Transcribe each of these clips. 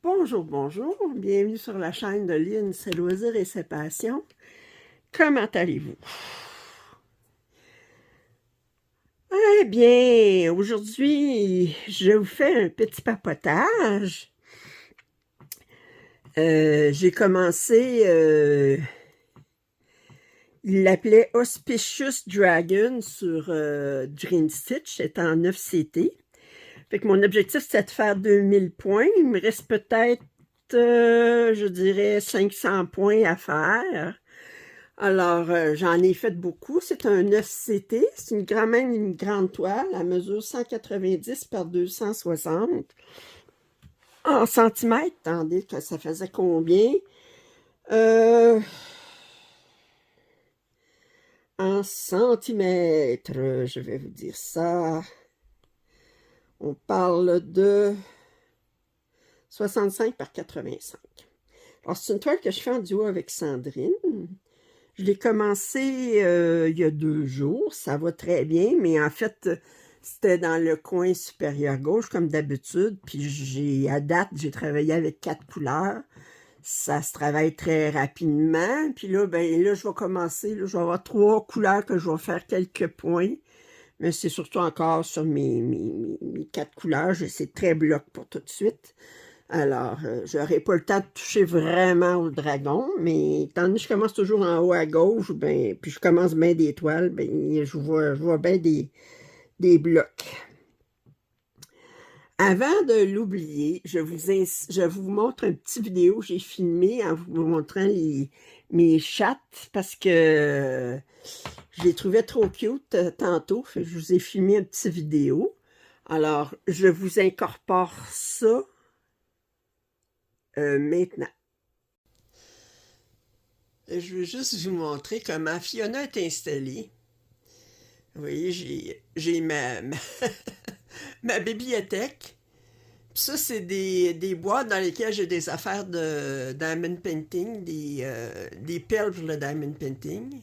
Bonjour, bonjour. Bienvenue sur la chaîne de Lynn, ses loisirs et ses passions. Comment allez-vous? Eh bien, aujourd'hui, je vous fais un petit papotage. J'ai commencé, il l'appelait Auspicious Dragon sur Dream Stitch, c'est en 9 CT. Fait que mon objectif, c'était de faire 2000 points. Il me reste peut-être, je dirais, 500 points à faire. Alors, j'en ai fait beaucoup. C'est un 9 CT. C'est quand même une grande toile. Elle mesure 190 par 260 en centimètres. Attendez, que ça faisait combien? Euh, En centimètres, je vais vous dire ça. On parle de 65 par 85. Alors, c'est une toile que je fais en duo avec Sandrine. Je l'ai commencé il y a 2 jours. Ça va très bien, mais en fait, c'était dans le coin supérieur gauche, comme d'habitude. Puis à date, j'ai travaillé avec 4 couleurs. Ça se travaille très rapidement. Puis là, ben là, je vais commencer. Là, je vais avoir 3 couleurs que je vais faire quelques points. Mais c'est surtout encore sur mes 4 couleurs. C'est très bloc pour tout de suite. Alors, je n'aurai pas le temps de toucher vraiment au dragon, mais étant donné que je commence toujours en haut à gauche, ben, puis je commence bien des toiles, ben, je vois bien des blocs. Avant de l'oublier, je vous montre une petite vidéo que j'ai filmée en vous montrant mes chattes parce que je les trouvais trop cute tantôt. Je vous ai filmé une petite vidéo. Alors, je vous incorpore ça maintenant. Je veux juste vous montrer comment Fiona est installée. Vous voyez, j'ai ma bibliothèque. Puis ça, c'est des boîtes dans lesquelles j'ai des affaires de diamond painting, des perles pour le diamond painting.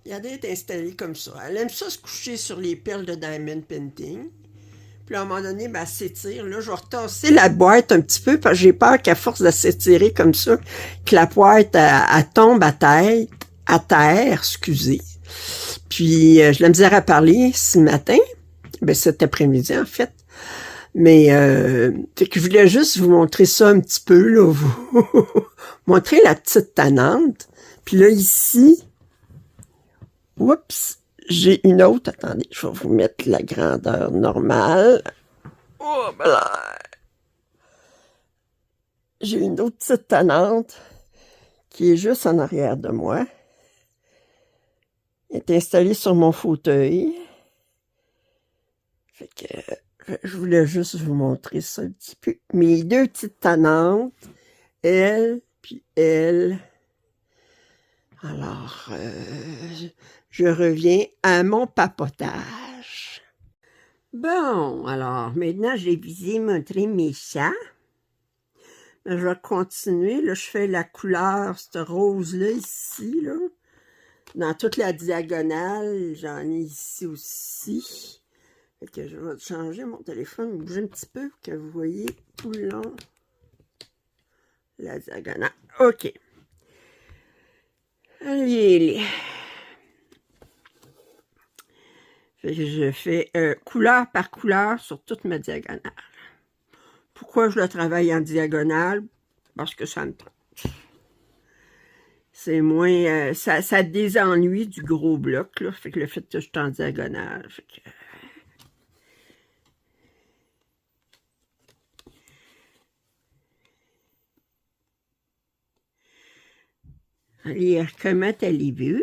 Regardez, elle est installée comme ça. Elle aime ça se coucher sur les perles de diamond painting. Puis à un moment donné, ben, elle s'étire. Là, je vais retasser la boîte un petit peu parce que j'ai peur qu'à force de s'étirer comme ça, que la boîte elle tombe à terre, excusez. Puis je la misère à parler ce matin, ben cet après-midi en fait. Mais fait que je voulais juste vous montrer ça un petit peu, là, vous montrer la petite tannante. Puis là, ici, oups, j'ai une autre. Attendez, je vais vous mettre la grandeur normale. Oh, voilà. J'ai une autre petite tannante qui est juste en arrière de moi. Elle est installée sur mon fauteuil. Fait que je voulais juste vous montrer ça un petit peu. Mes 2 petites tannantes, elle, puis elle. Alors, je reviens à mon papotage. Bon, alors, maintenant, j'ai visé montrer mes chats. Je vais continuer. Là, je fais la couleur, cette rose-là, ici, là. Dans toute la diagonale, j'en ai ici aussi. Fait que je vais changer mon téléphone, bouger un petit peu, pour que vous voyez tout le long la diagonale. OK. Allez. Fait que je fais couleur par couleur sur toute ma diagonale. Pourquoi je le travaille en diagonale? Parce que ça me tente. C'est moins... ça désennuie du gros bloc, là. Fait que le fait que je suis en diagonale. Fait que... Allez, comment allez-vous?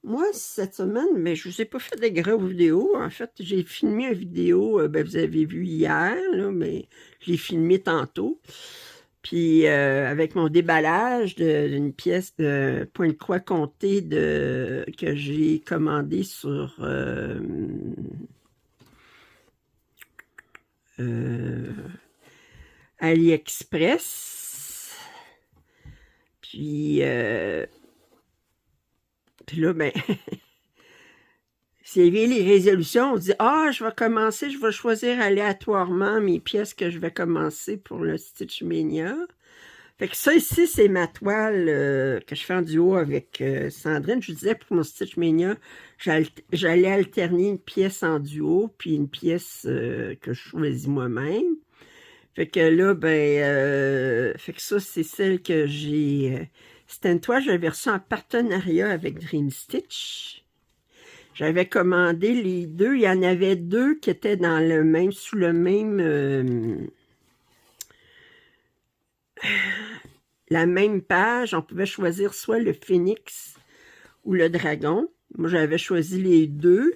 Moi, cette semaine, mais je vous ai pas fait de grosses vidéos. En fait, j'ai filmé une vidéo, ben, vous avez vu hier, là, mais je l'ai filmé tantôt. Puis, avec mon déballage d'une pièce de point de croix comté que j'ai commandé sur AliExpress. Puis là, ben, S'il y avait les résolutions, on dit « Ah, je vais commencer, je vais choisir aléatoirement mes pièces que je vais commencer pour le Stitch Mania. » Fait que ça ici, c'est ma toile que je fais en duo avec Sandrine. Je vous disais, pour mon Stitch Mania, j'allais alterner une pièce en duo, puis une pièce que je choisis moi-même. Fait que là, fait que ça, c'est celle que j'ai... C'était une toile que j'avais reçue en partenariat avec Dream Stitch. J'avais commandé les deux. Il y en avait deux qui étaient dans le même, sous le même... la même page, on pouvait choisir soit le phénix ou le dragon. Moi, j'avais choisi les deux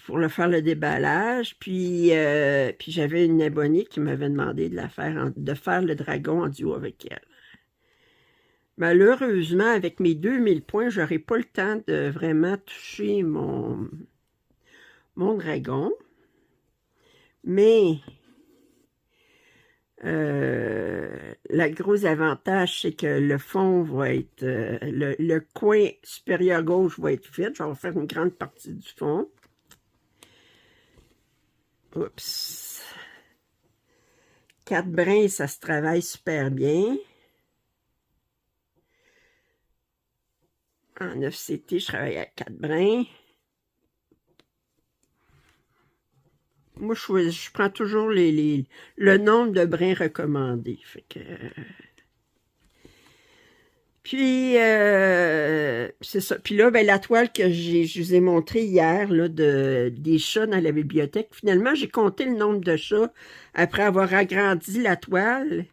pour faire le déballage. Puis j'avais une abonnée qui m'avait demandé de faire le dragon en duo avec elle. Malheureusement, avec mes 2000 points, je n'aurai pas le temps de vraiment toucher mon dragon. Mais... le gros avantage, c'est que le fond va être... le coin supérieur gauche va être fait. Je vais faire une grande partie du fond. Oups. 4 brins, ça se travaille super bien. En 9CT, je travaille à 4 brins. Moi, je prends toujours le nombre de brins recommandés. Fait que... Puis, c'est ça. Puis là, la toile que je vous ai montrée hier, là, des chats dans la bibliothèque, finalement, j'ai compté le nombre de chats après avoir agrandi la toile.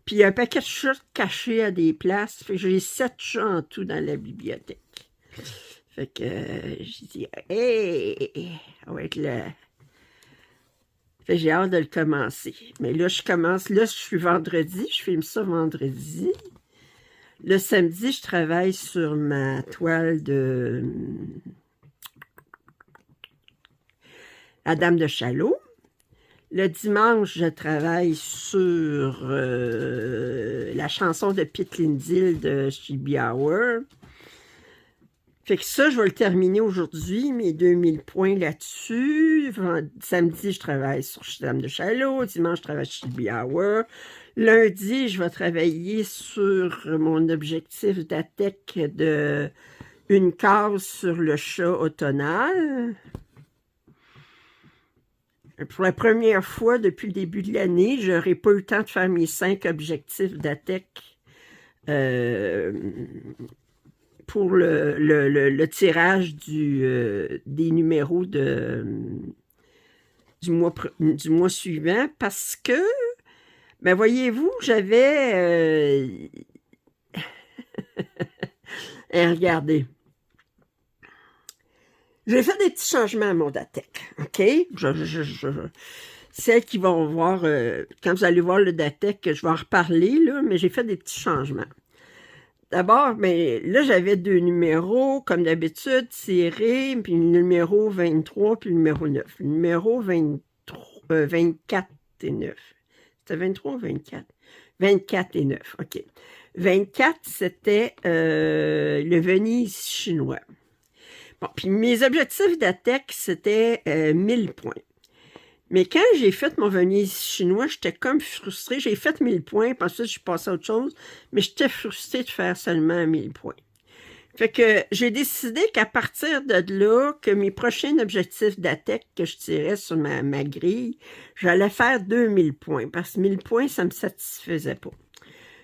Puis, il y a un paquet de chats cachés à des places. Fait que j'ai 7 chats en tout dans la bibliothèque. Fait que j'ai dit, hey, ça va être le... J'ai hâte de le commencer. Mais là, je suis vendredi, je filme ça vendredi. Le samedi, je travaille sur ma toile de la Dame de Chalot. Le dimanche, je travaille sur la chanson de Pete Lindil de Chibi Hour. Fait que ça, je vais le terminer aujourd'hui, mes 2000 points là-dessus. Samedi, je travaille sur Dame de Chalot. Dimanche, je travaille sur Chibi Hour. Lundi, je vais travailler sur mon objectif d'ATEC de une case sur le chat automnal. Pour la première fois depuis le début de l'année, je n'aurai pas eu le temps de faire mes 5 objectifs d'ATEC pour le tirage des numéros du mois suivant parce que, ben voyez-vous, j'avais... regardez. J'ai fait des petits changements à mon DATEC, OK? Celles qui vont voir, quand vous allez voir le DATEC, je vais en reparler, là, mais j'ai fait des petits changements. D'abord, mais là, j'avais 2 numéros, comme d'habitude, tirés, puis le numéro 23, puis le numéro 9. Le numéro 24 et 9. C'était 23 ou 24? 24 et 9, OK. 24, c'était le Venise chinois. Bon, puis mes objectifs d'ATEC, c'était 1000 points. Mais quand j'ai fait mon Venise chinois, j'étais comme frustrée. J'ai fait 1000 points, puis ensuite, je suis passée à autre chose, mais j'étais frustrée de faire seulement 1000 points. Fait que j'ai décidé qu'à partir de là, que mes prochains objectifs d'ATEC que je tirais sur ma grille, j'allais faire 2000 points, parce que 1000 points, ça me satisfaisait pas.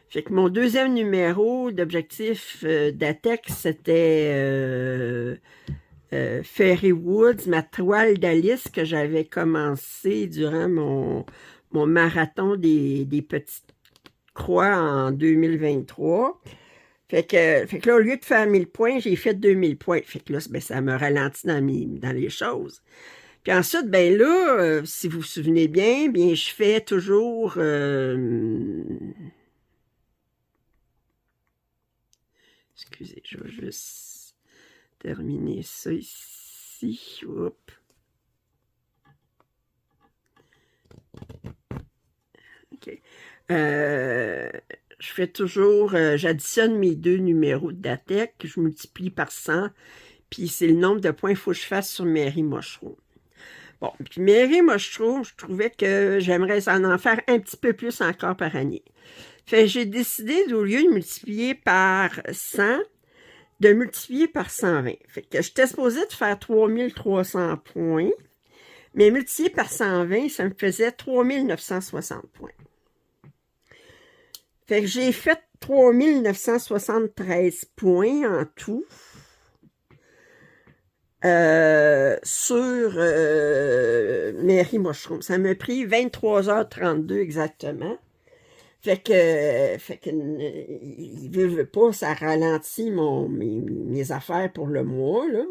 Fait que mon deuxième numéro d'objectif d'ATEC, c'était... Fairy Woods, ma toile d'Alice que j'avais commencé durant mon marathon des petites croix en 2023. Fait que là, au lieu de faire 1000 points, j'ai fait 2000 points. Fait que là, ben, ça me ralentit dans les choses. Puis ensuite, ben là, si vous vous souvenez bien, je fais toujours... Excusez, je vais juste... terminer ça ici. Hop. OK. Je fais toujours, j'additionne mes 2 numéros de DATEC, je multiplie par 100, Puis c'est le nombre de points qu'il faut que je fasse sur Mary Mushroom. Bon, puis Mary Mushroom, je trouvais que j'aimerais en faire un petit peu plus encore par année. Fait que j'ai décidé, au lieu de multiplier par 100, de multiplier par 120. Fait que j'étais supposée de faire 3300 points, mais multiplié par 120, ça me faisait 3960 points. Fait que j'ai fait 3973 points en tout sur Mary Mushroom. Ça m'a pris 23h32 exactement. Fait que il veut pas, ça ralentit mes affaires pour le mois, là.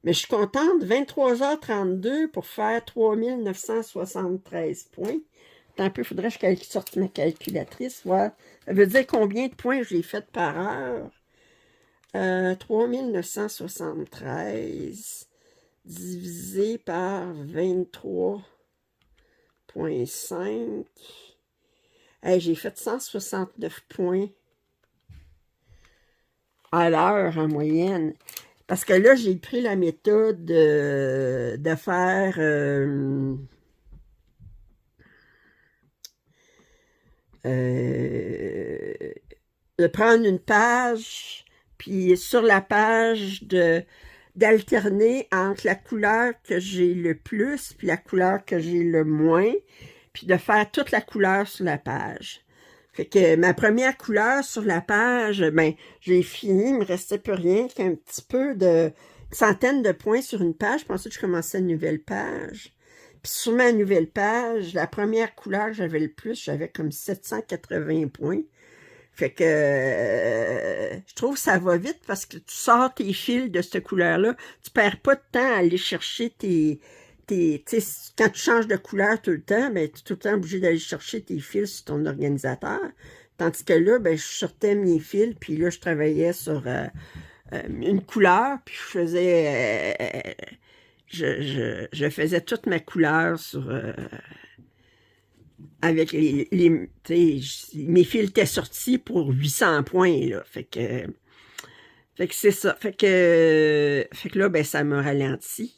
Mais je suis contente, 23h32 pour faire 3973 points. Attends un peu, il faudrait que je sorte ma calculatrice, voir. Ça veut dire combien de points j'ai fait par heure. 3973 divisé par 23,5. Hey, j'ai fait 169 points à l'heure en moyenne. Parce que là, j'ai pris la méthode de faire... de prendre une page, puis sur la page d'alterner entre la couleur que j'ai le plus, puis la couleur que j'ai le moins, puis de faire toute la couleur sur la page. Fait que ma première couleur sur la page, ben, j'ai fini, il me restait plus rien qu'un petit peu de centaines de points sur une page, puis ensuite je commençais une nouvelle page. Puis sur ma nouvelle page, la première couleur que j'avais le plus, j'avais comme 780 points. Fait que je trouve que ça va vite parce que tu sors tes fils de cette couleur-là. Tu perds pas de temps à aller chercher quand tu changes de couleur tout le temps, ben, tu es tout le temps obligé d'aller chercher tes fils sur ton organisateur. Tandis que là, ben, je sortais mes fils, puis là, je travaillais sur une couleur, puis je faisais toute ma couleur sur... avec mes fils étaient sortis pour 800 points, là. Fait que c'est ça. Fait que là, ben, ça m'a ralenti.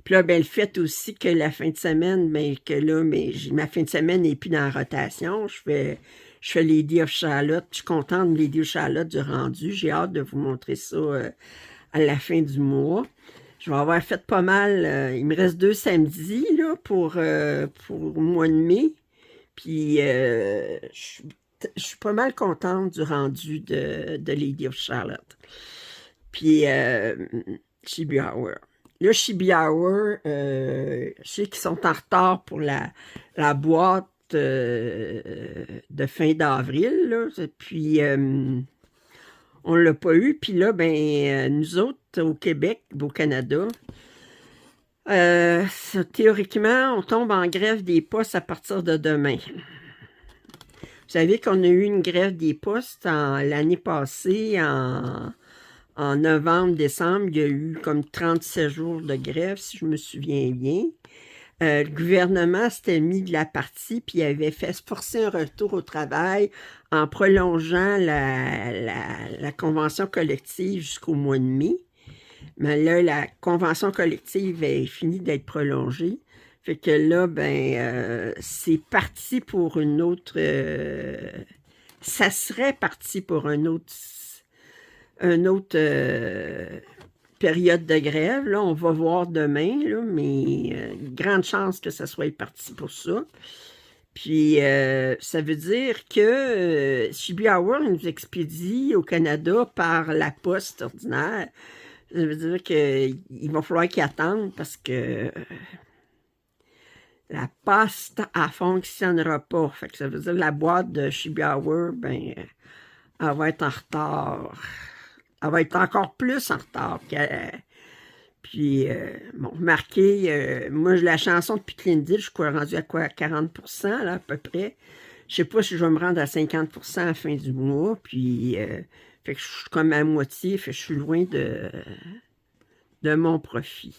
Puis là, ben, le fait aussi que la fin de semaine, ben, que là, ben, ma fin de semaine n'est plus dans la rotation. Je fais Lady of Charlotte. Je suis contente de Lady of Charlotte du rendu. J'ai hâte de vous montrer ça à la fin du mois. Je vais avoir fait pas mal. Il me reste 2 samedis là, pour le mois de mai. Puis je suis pas mal contente du rendu de Lady of Charlotte. Puis Chibi Hour. Là, Chibi Hour, je sais qu'ils sont en retard pour la boîte de fin d'avril. Puis on l'a pas eu. Puis là, ben nous autres, au Québec, au Canada, théoriquement, on tombe en grève des postes à partir de demain. Vous savez qu'on a eu une grève des postes l'année passée, en novembre, décembre. Il y a eu comme 37 jours de grève, si je me souviens bien. Le gouvernement s'était mis de la partie, puis il avait fait forcer un retour au travail en prolongeant la convention collective jusqu'au mois de mai. Mais là, la convention collective est finie d'être prolongée. Fait que là, ben, c'est parti pour une autre... ça serait parti pour un autre période de grève. Là, on va voir demain, là, mais grande chance que ça soit parti pour ça. Puis, ça veut dire que Chibi Hour nous expédie au Canada par la poste ordinaire. Ça veut dire qu'il va falloir qu'ils attendent parce que la poste, elle ne fonctionnera pas. Fait que ça veut dire que la boîte de Chibi Hour, ben, elle va être en retard. Elle va être encore plus en retard. Puis, bon, remarquez, moi, la chanson de Pitlindil, je suis rendue à quoi? À 40%, là, à peu près. Je sais pas si je vais me rendre à 50% à la fin du mois. Puis, fait que je suis comme à moitié. Fait que je suis loin de mon profit.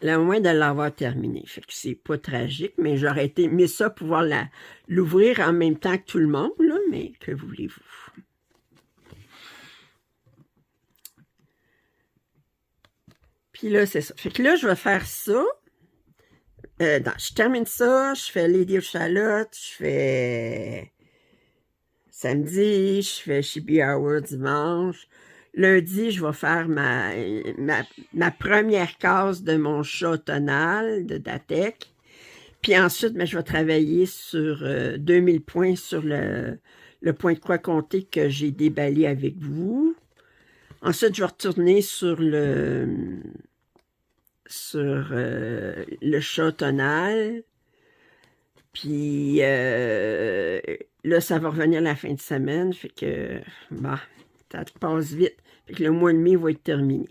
Là, au moins de l'avoir terminé. Fait que c'est pas tragique, mais j'aurais aimé ça, pouvoir l'ouvrir en même temps que tout le monde, là, mais que voulez-vous? Puis là, c'est ça. Fait que là, je vais faire ça. Je termine ça, je fais Lady of Charlotte, je fais samedi, je fais Chibi Hour dimanche. Lundi, je vais faire ma première case de mon chat tonal de Datec. Puis ensuite, je vais travailler sur 2000 points sur le point de croix compté que j'ai déballé avec vous. Ensuite, je vais retourner sur le chat tonal. Puis là, ça va revenir la fin de semaine. Fait que, ça passe vite. Fait que le mois de mai va être terminé.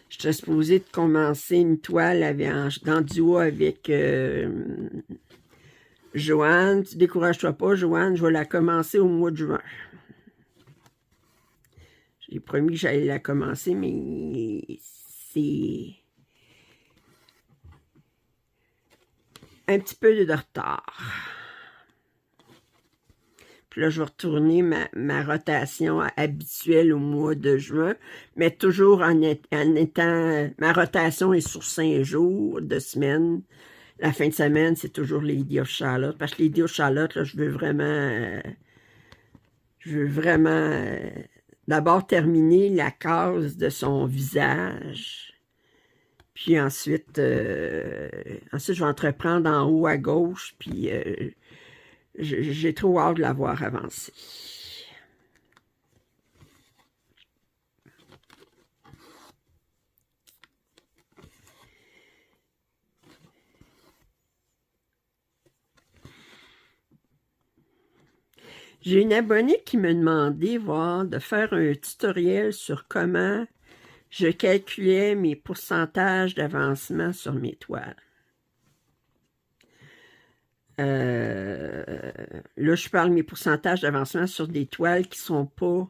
J'étais supposée de commencer une toile dans duo avec Joanne. Tu décourages-toi pas, Joanne. Je vais la commencer au mois de juin. J'ai promis que j'allais la commencer, mais c'est un petit peu de retard. Puis là, je vais retourner ma rotation habituelle au mois de juin, mais toujours en étant... Ma rotation est sur 5 jours de semaine. La fin de semaine, c'est toujours Lady of Charlotte. Parce que Lady of Charlotte, là, je veux vraiment d'abord terminer la case de son visage. Puis ensuite, je vais entreprendre en haut à gauche, puis j'ai trop hâte de la voir avancer. J'ai une abonnée qui me demandait de faire un tutoriel sur comment je calculais mes pourcentages d'avancement sur mes toiles. Là, je parle de mes pourcentages d'avancement sur des toiles qui ne sont pas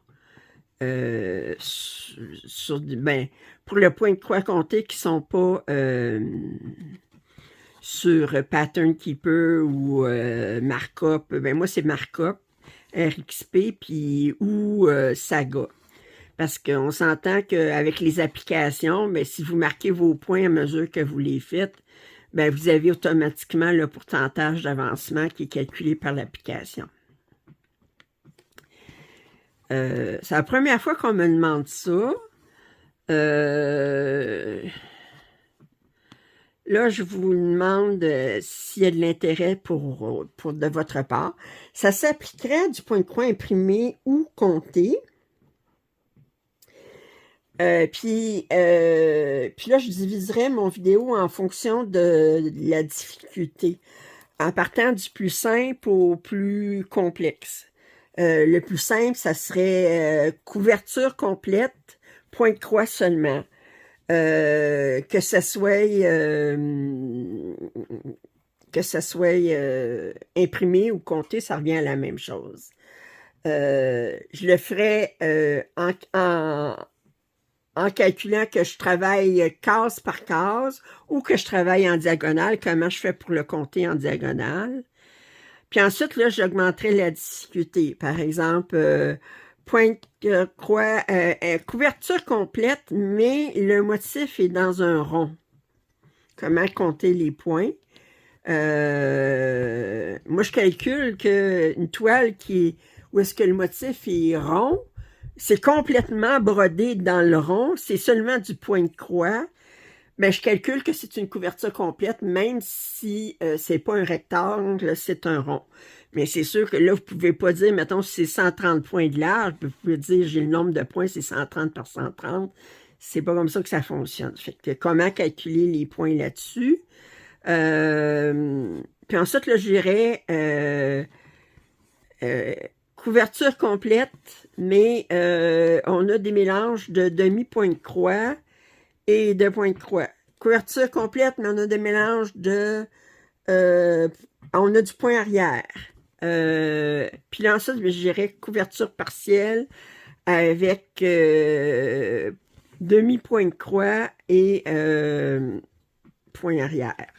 pour le point de croix compté, qui ne sont pas sur Pattern Keeper ou Markup. Moi, c'est Markup, RXP, puis ou Saga. Parce qu'on s'entend qu'avec les applications, si vous marquez vos points à mesure que vous les faites, vous avez automatiquement le pourcentage d'avancement qui est calculé par l'application. C'est la première fois qu'on me demande ça. Là, je vous demande s'il y a de l'intérêt pour de votre part. Ça s'appliquerait du point de croix imprimé ou compté. Puis là, je diviserais mon vidéo en fonction de la difficulté, en partant du plus simple au plus complexe. Le plus simple, ça serait couverture complète, point de croix seulement. Que ça soit imprimé ou compté, ça revient à la même chose. Je le ferais en calculant que je travaille case par case ou que je travaille en diagonale, comment je fais pour le compter en diagonale. Puis ensuite, là, j'augmenterai la difficulté. Par exemple, point de croix, couverture complète, mais le motif est dans un rond. Comment compter les points? Moi, je calcule qu'une toile où est-ce que le motif est rond, c'est complètement brodé dans le rond, c'est seulement du point de croix. Je calcule que c'est une couverture complète, même si c'est pas un rectangle, c'est un rond. Mais c'est sûr que là, vous pouvez pas dire, mettons, si c'est 130 points de large, vous pouvez dire, j'ai le nombre de points, c'est 130 par 130. C'est pas comme ça que ça fonctionne. Fait que comment calculer les points là-dessus? Puis ensuite, là, j'irai couverture complète, mais on a des mélanges de demi-point de croix et de point de croix. Couverture complète, mais on a des mélanges de... on a du point arrière. Puis là, ensuite, je dirais couverture partielle avec demi-point de croix et point arrière.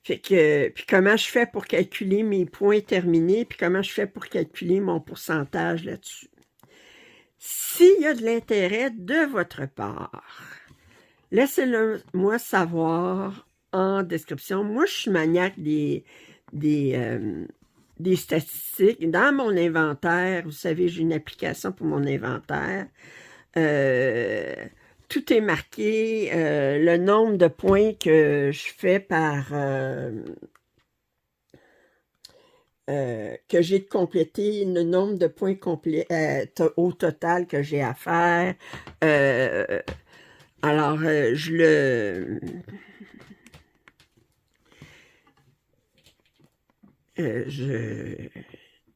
Fait que, puis comment je fais pour calculer mes points terminés, puis comment je fais pour calculer mon pourcentage là-dessus. S'il y a de l'intérêt de votre part, laissez-le moi savoir en description. Moi, je suis maniaque des statistiques. Dans mon inventaire, vous savez, j'ai une application pour mon inventaire. Tout est marqué, le nombre de points que je fais par... que j'ai de compléter, le nombre de points au total que j'ai à faire. Alors,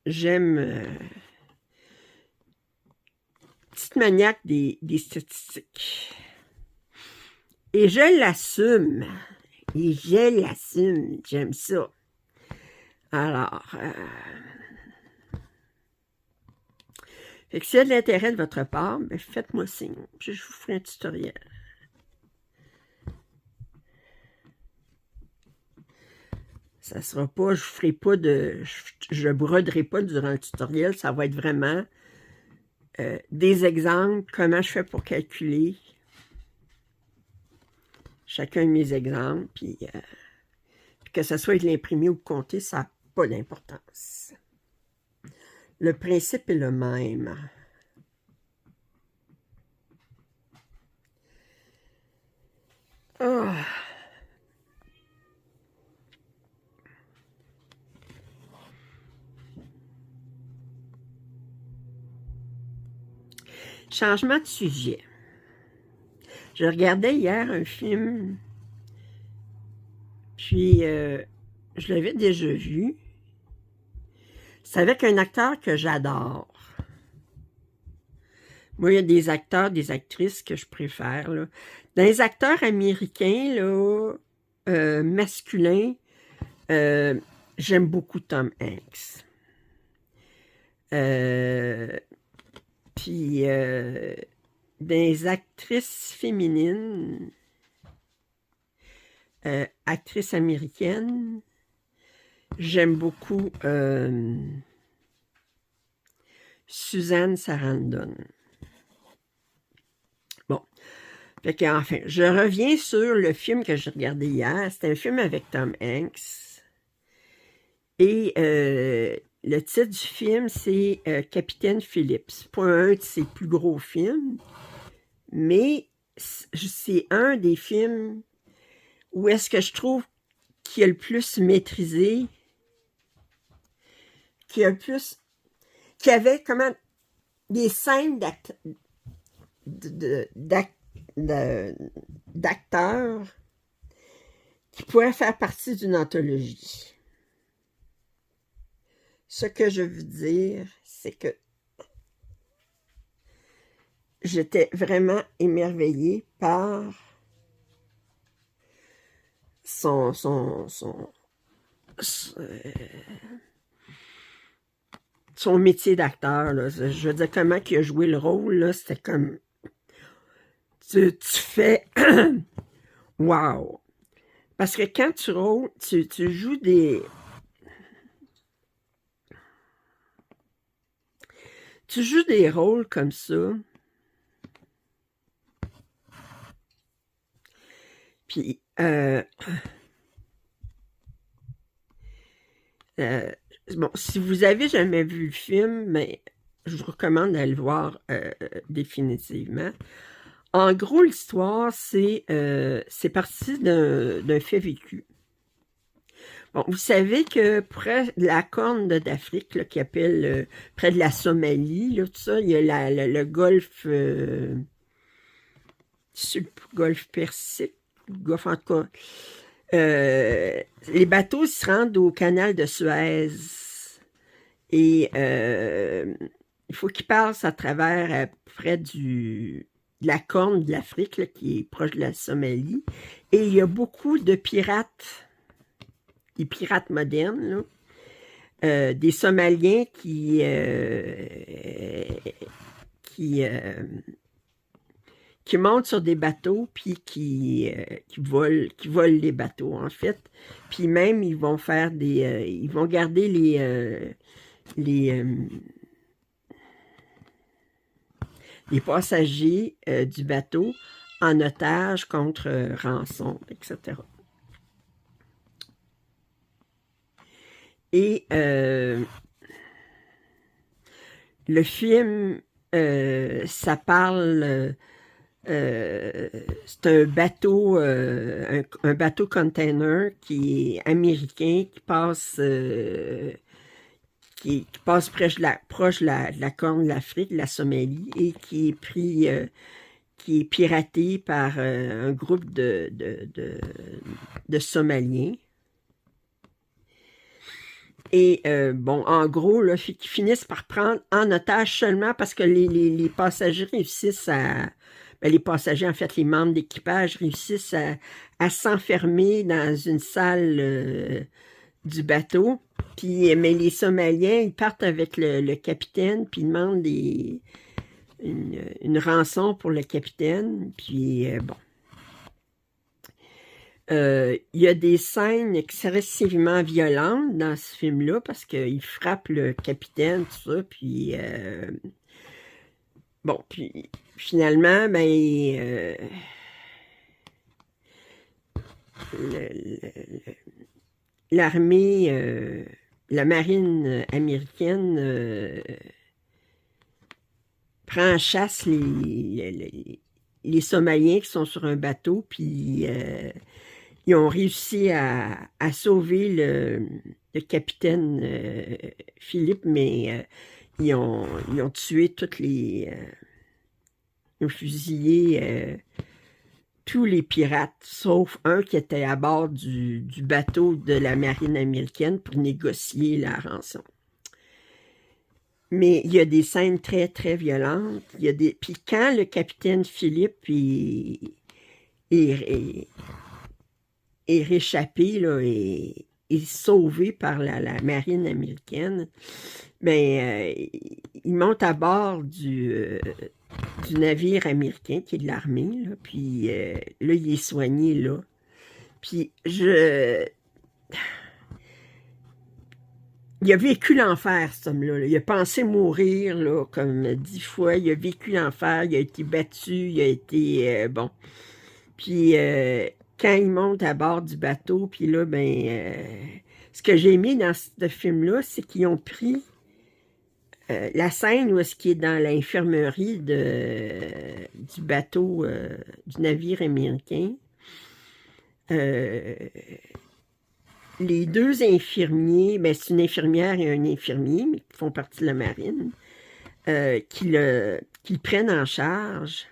j'aime petite maniaque des statistiques. Et je l'assume. Et je l'assume. J'aime ça. Alors, fait que s'il y a de l'intérêt de votre part, ben faites-moi signe. Puis je vous ferai un tutoriel. Ça sera pas, je ferai pas je broderai pas durant le tutoriel. Ça va être vraiment des exemples, comment je fais pour calculer chacun de mes exemples, puis que ce soit de l'imprimer ou de compter, ça n'a pas d'importance. Le principe est le même. Oh. Changement de sujet. Je regardais hier un film, puis je l'avais déjà vu. C'est avec un acteur que j'adore. Moi, il y a des acteurs, des actrices que je préfère, là. Dans les acteurs américains, là, masculins, j'aime beaucoup Tom Hanks. Puis, des actrices féminines, actrices américaines, j'aime beaucoup Susan Sarandon. Bon, fait que, enfin, je reviens sur le film que j'ai regardé hier. C'était un film avec Tom Hanks. Et le titre du film, c'est Capitaine Phillips. C'est pas un de ses plus gros films, mais c'est un des films où est-ce que je trouve qui est le plus maîtrisé, qui avait comment des scènes d'acteurs qui pourraient faire partie d'une anthologie. Ce que je veux dire, c'est que j'étais vraiment émerveillée par son métier d'acteur. Je veux dire, comment il a joué le rôle, c'était comme... Tu fais... wow! Parce que quand tu joues des... Tu joues des rôles comme ça, puis bon, si vous avez jamais vu le film, mais je vous recommande d'aller le voir définitivement. En gros, l'histoire, c'est parti d'un fait vécu. Bon, vous savez que près de la Corne d'Afrique, qui appelle près de la Somalie, là, tout ça, il y a le golfe, sur le golfe Persique, le golfe en tout cas. Les bateaux se rendent au canal de Suez et il faut qu'ils passent à travers près de la Corne de l'Afrique, qui est proche de la Somalie, et il y a beaucoup de pirates, des pirates modernes, là, des Somaliens qui montent sur des bateaux puis qui volent les bateaux, en fait. Puis même, ils vont faire ils vont garder les passagers du bateau en otage contre rançon, etc. Et le film, ça parle, c'est un bateau container qui est américain, qui passe proche de la Corne de l'Afrique, de la Somalie, et qui est piraté par un groupe de Somaliens. Et bon, en gros, là, qu'ils finissent par prendre en otage seulement parce que les passagers réussissent à... Ben, les passagers, en fait, les membres d'équipage réussissent à s'enfermer dans une salle du bateau. Puis, mais les Somaliens, ils partent avec le capitaine, puis ils demandent une rançon pour le capitaine. Puis, bon. Il y a des scènes excessivement violentes dans ce film-là parce qu'il frappe le capitaine, tout ça, puis bon, puis finalement, ben l'armée, la marine américaine prend en chasse les Somaliens qui sont sur un bateau, puis ils ont réussi à sauver le capitaine Philippe, mais ils ont tué ils ont fusillé tous les pirates, sauf un qui était à bord du bateau de la marine américaine pour négocier la rançon. Mais il y a des scènes très, très violentes. Puis quand le capitaine Philippe est réchappé, là, est sauvé par la marine américaine, ben, il monte à bord du navire américain, qui est de l'armée, là, puis là, il est soigné, là. Puis il a vécu l'enfer, cet homme-là. Il a pensé mourir, là, comme 10 fois. Il a vécu l'enfer, il a été battu, il a été... bon. Puis quand il monte à bord du bateau, puis là, ben... ce que j'ai aimé dans ce film-là, c'est qu'ils ont pris la scène où est-ce qu'il est dans l'infirmerie du bateau, du navire américain. Les deux infirmiers, ben c'est une infirmière et un infirmier, mais qui font partie de la marine, qui le prennent en charge.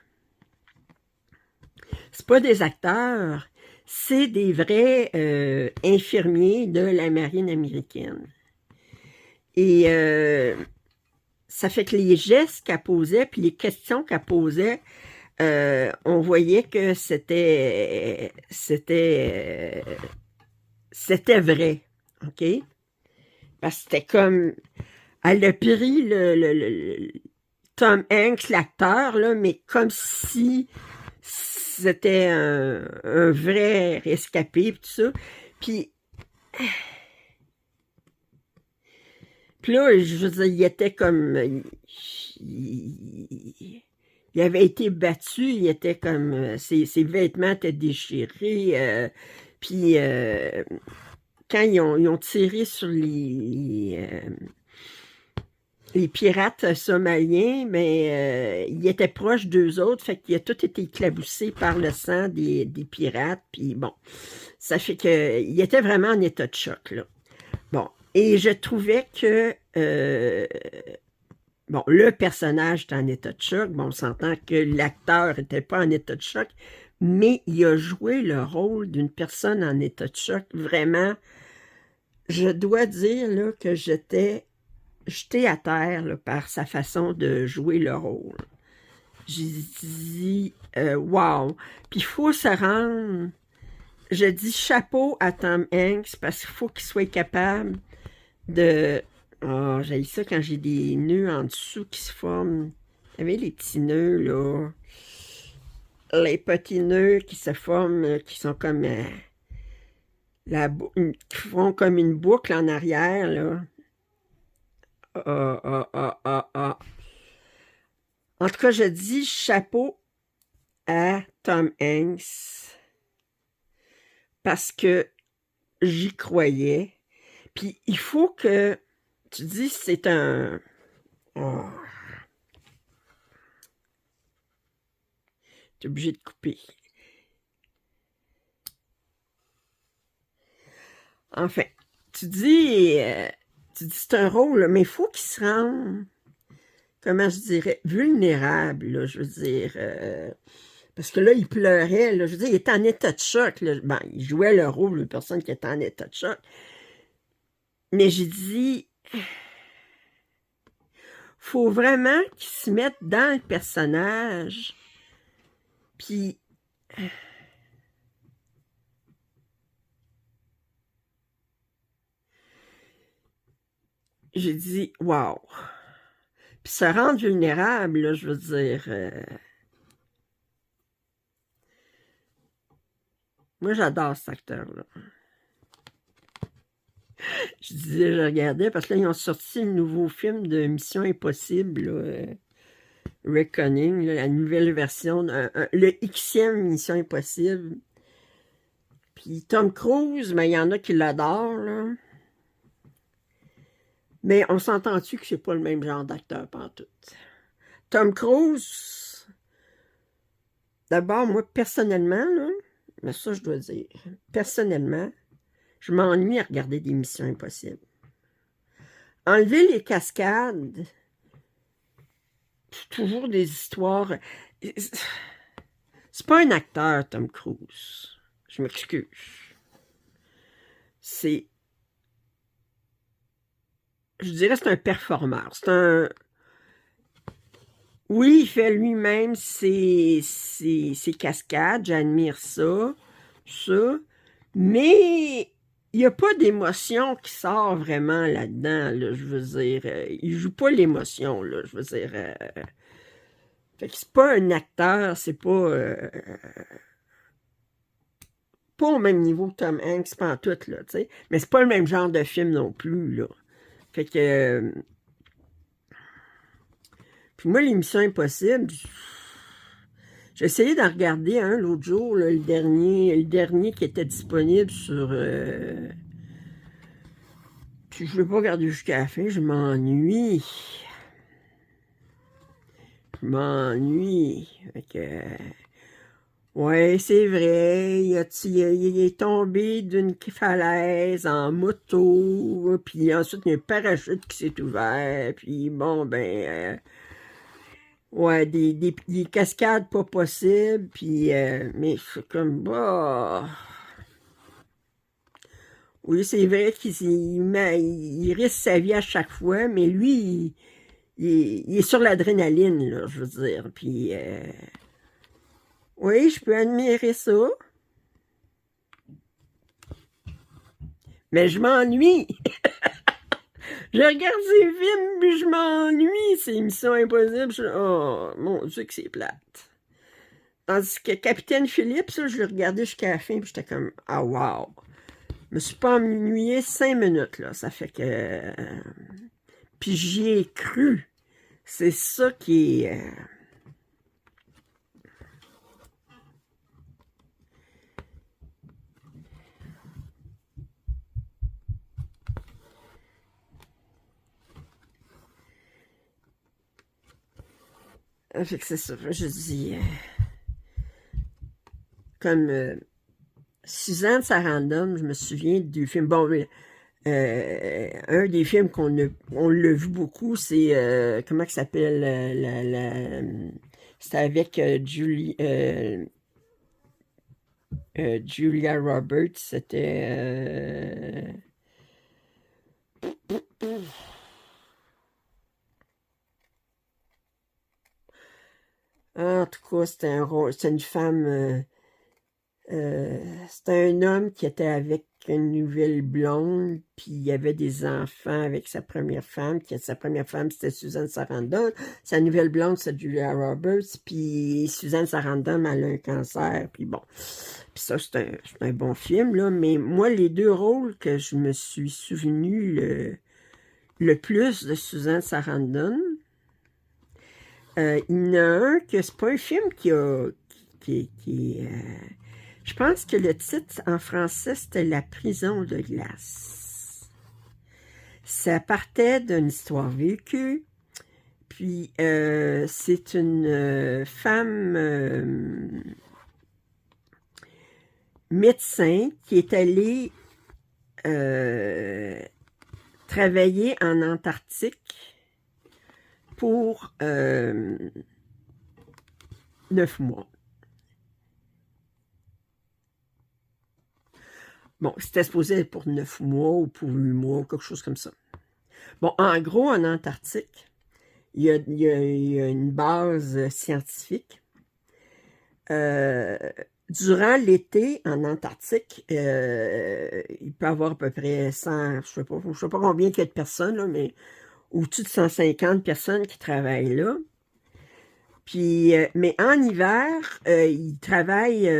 C'est pas des acteurs, c'est des vrais infirmiers de la marine américaine. Et ça fait que les gestes qu'elle posait, puis les questions qu'elle posait, on voyait que c'était vrai, OK? Parce que c'était comme... Elle a pris le Tom Hanks, l'acteur, là, mais comme si c'était un vrai rescapé, tout ça. Puis là, je veux dire, il était comme... Il avait été battu, il était comme... Ses vêtements étaient déchirés, puis quand ils ont tiré sur les pirates somaliens, mais il était proche d'eux autres, fait qu'il a tout été éclaboussé par le sang des pirates, puis bon, ça fait qu'il était vraiment en état de choc, là. Bon, et je trouvais que, bon, le personnage est en état de choc, bon, on s'entend que l'acteur n'était pas en état de choc, mais il a joué le rôle d'une personne en état de choc, vraiment, je dois dire, là, que j'étais jeté à terre là, par sa façon de jouer le rôle. J'ai dit wow! Puis il faut se rendre... Je dis chapeau à Tom Hanks parce qu'il faut qu'il soit capable de... Oh, j'ai ça quand j'ai des nœuds en dessous qui se forment. Vous savez, les petits nœuds, là. Les petits nœuds qui se forment, qui sont comme... qui font comme une boucle en arrière, là. En tout cas, je dis chapeau à Tom Hanks parce que j'y croyais. Puis il faut que tu dis c'est un... Oh, t'es obligé de couper. Enfin, tu dis c'est un rôle, mais il faut qu'il se rende, comment je dirais, vulnérable, là, je veux dire. Parce que là, il pleurait, là, je veux dire, il était en état de choc. Là. Ben, il jouait le rôle de personne qui était en état de choc. Mais j'ai dit, faut vraiment qu'il se mette dans le personnage. Puis, j'ai dit, wow. Puis se rendre vulnérable, là, je veux dire... moi, j'adore cet acteur-là. Je disais, je regardais, parce que là, ils ont sorti le nouveau film de Mission Impossible, là, Reckoning, là, la nouvelle version, le Xème Mission Impossible. Puis Tom Cruise, mais il y en a qui l'adorent, là. Mais on s'entend-tu que c'est pas le même genre d'acteur pantoute? Tom Cruise, d'abord, moi, personnellement, là, mais ça, je dois dire, personnellement, je m'ennuie à regarder des Missions Impossibles. Enlever les cascades, c'est toujours des histoires... C'est pas un acteur, Tom Cruise. Je m'excuse. C'est... Je dirais que c'est un performeur. C'est un... Oui, il fait lui-même ses cascades. J'admire ça. Mais il n'y a pas d'émotion qui sort vraiment là-dedans. Là, je veux dire, il joue pas l'émotion. Là, je veux dire... fait que c'est pas un acteur, c'est pas au même niveau que Tom Hanks, pantoute, là, tu sais. Mais c'est pas le même genre de film non plus, là. Fait que... puis moi, l'émission Impossible, j'ai essayé d'en regarder un l'autre jour, là, le dernier qui était disponible sur... puis je ne l'ai pas regardé jusqu'à la fin, je m'ennuie. Fait que... ouais, c'est vrai, il est tombé d'une falaise en moto, puis ensuite il y a un parachute qui s'est ouvert, puis bon, ben, ouais, des cascades pas possibles, puis, mais c'est comme, bah, oui, c'est vrai il risque sa vie à chaque fois, mais lui, il est sur l'adrénaline, là, je veux dire, puis, oui, je peux admirer ça. Mais je m'ennuie. Je regarde ces films, puis je m'ennuie. C'est Mission Impossible. Oh, mon Dieu que c'est plate. Tandis que Capitaine Philippe, ça, je l'ai regardé jusqu'à la fin, puis j'étais comme, ah, wow. Je me suis pas ennuyé 5 minutes, là. Ça fait que... puis j'y ai cru. C'est ça qui est... fait que c'est ça. Je dis... comme... Suzanne Sarandon, je me souviens du film... Bon, un des films on l'a vu beaucoup, c'est... comment ça s'appelle? C'était avec Julia Roberts. C'était... en tout cas, c'était un rôle... C'était une femme... c'était un homme qui était avec une nouvelle blonde, puis il y avait des enfants avec sa première femme, sa première femme, c'était Suzanne Sarandon, sa nouvelle blonde, c'est Julia Roberts, puis Suzanne Sarandon, elle a un cancer, puis bon. Puis ça, c'est un bon film, là, mais moi, les deux rôles que je me suis souvenu le plus de Suzanne Sarandon, Il y en a un que c'est pas un film je pense que le titre en français, c'était La prison de glace. Ça partait d'une histoire vécue. Puis, c'est une femme médecin qui est allée travailler en Antarctique pour 9 mois. Bon, c'était supposé être pour 9 mois ou pour 8 mois, quelque chose comme ça. Bon, en gros, en Antarctique, il y a une base scientifique. Durant l'été, en Antarctique, il peut y avoir à peu près 100, je sais pas combien il y a de personnes, là, mais au-dessus de 150 personnes qui travaillent là. Puis, mais en hiver, ils travaillent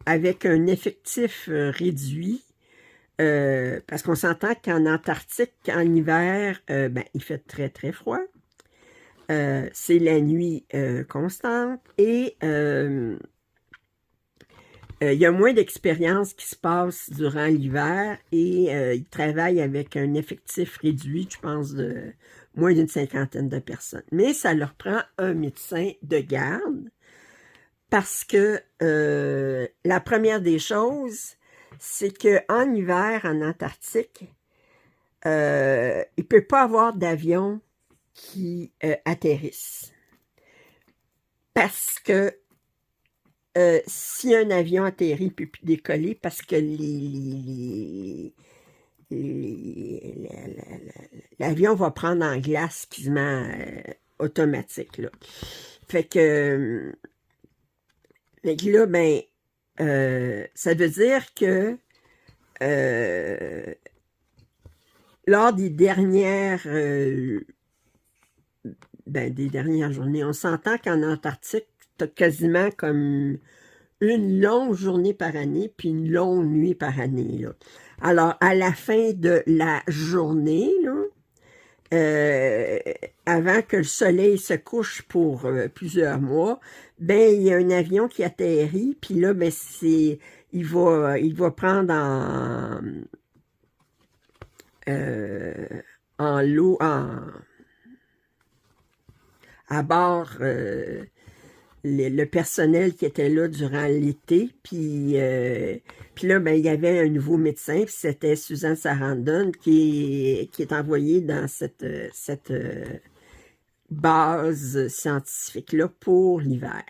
avec un effectif réduit, parce qu'on s'entend qu'en Antarctique, en hiver, il fait très, très froid. C'est la nuit constante et il y a moins d'expérience qui se passe durant l'hiver et ils travaillent avec un effectif réduit, je pense, de moins d'une 50aine de personnes. Mais ça leur prend un médecin de garde parce que la première des choses, c'est qu'en hiver, en Antarctique, il ne peut pas avoir d'avion qui atterrissent. Parce que si un avion atterrit, il ne peut plus décoller parce que l'avion va prendre en glace quasiment automatique. Là. Fait que là, ça veut dire que lors des dernières journées, on s'entend qu'en Antarctique, tu as quasiment comme une longue journée par année, puis une longue nuit par année. Là. Alors, à la fin de la journée, là, avant que le soleil se couche pour plusieurs mois, il y a un avion qui atterrit, puis là, il va prendre en l'eau, à bord le personnel qui était là durant l'été, puis là, il y avait un nouveau médecin, puis c'était Susan Sarandon qui est envoyée dans cette base scientifique-là pour l'hiver.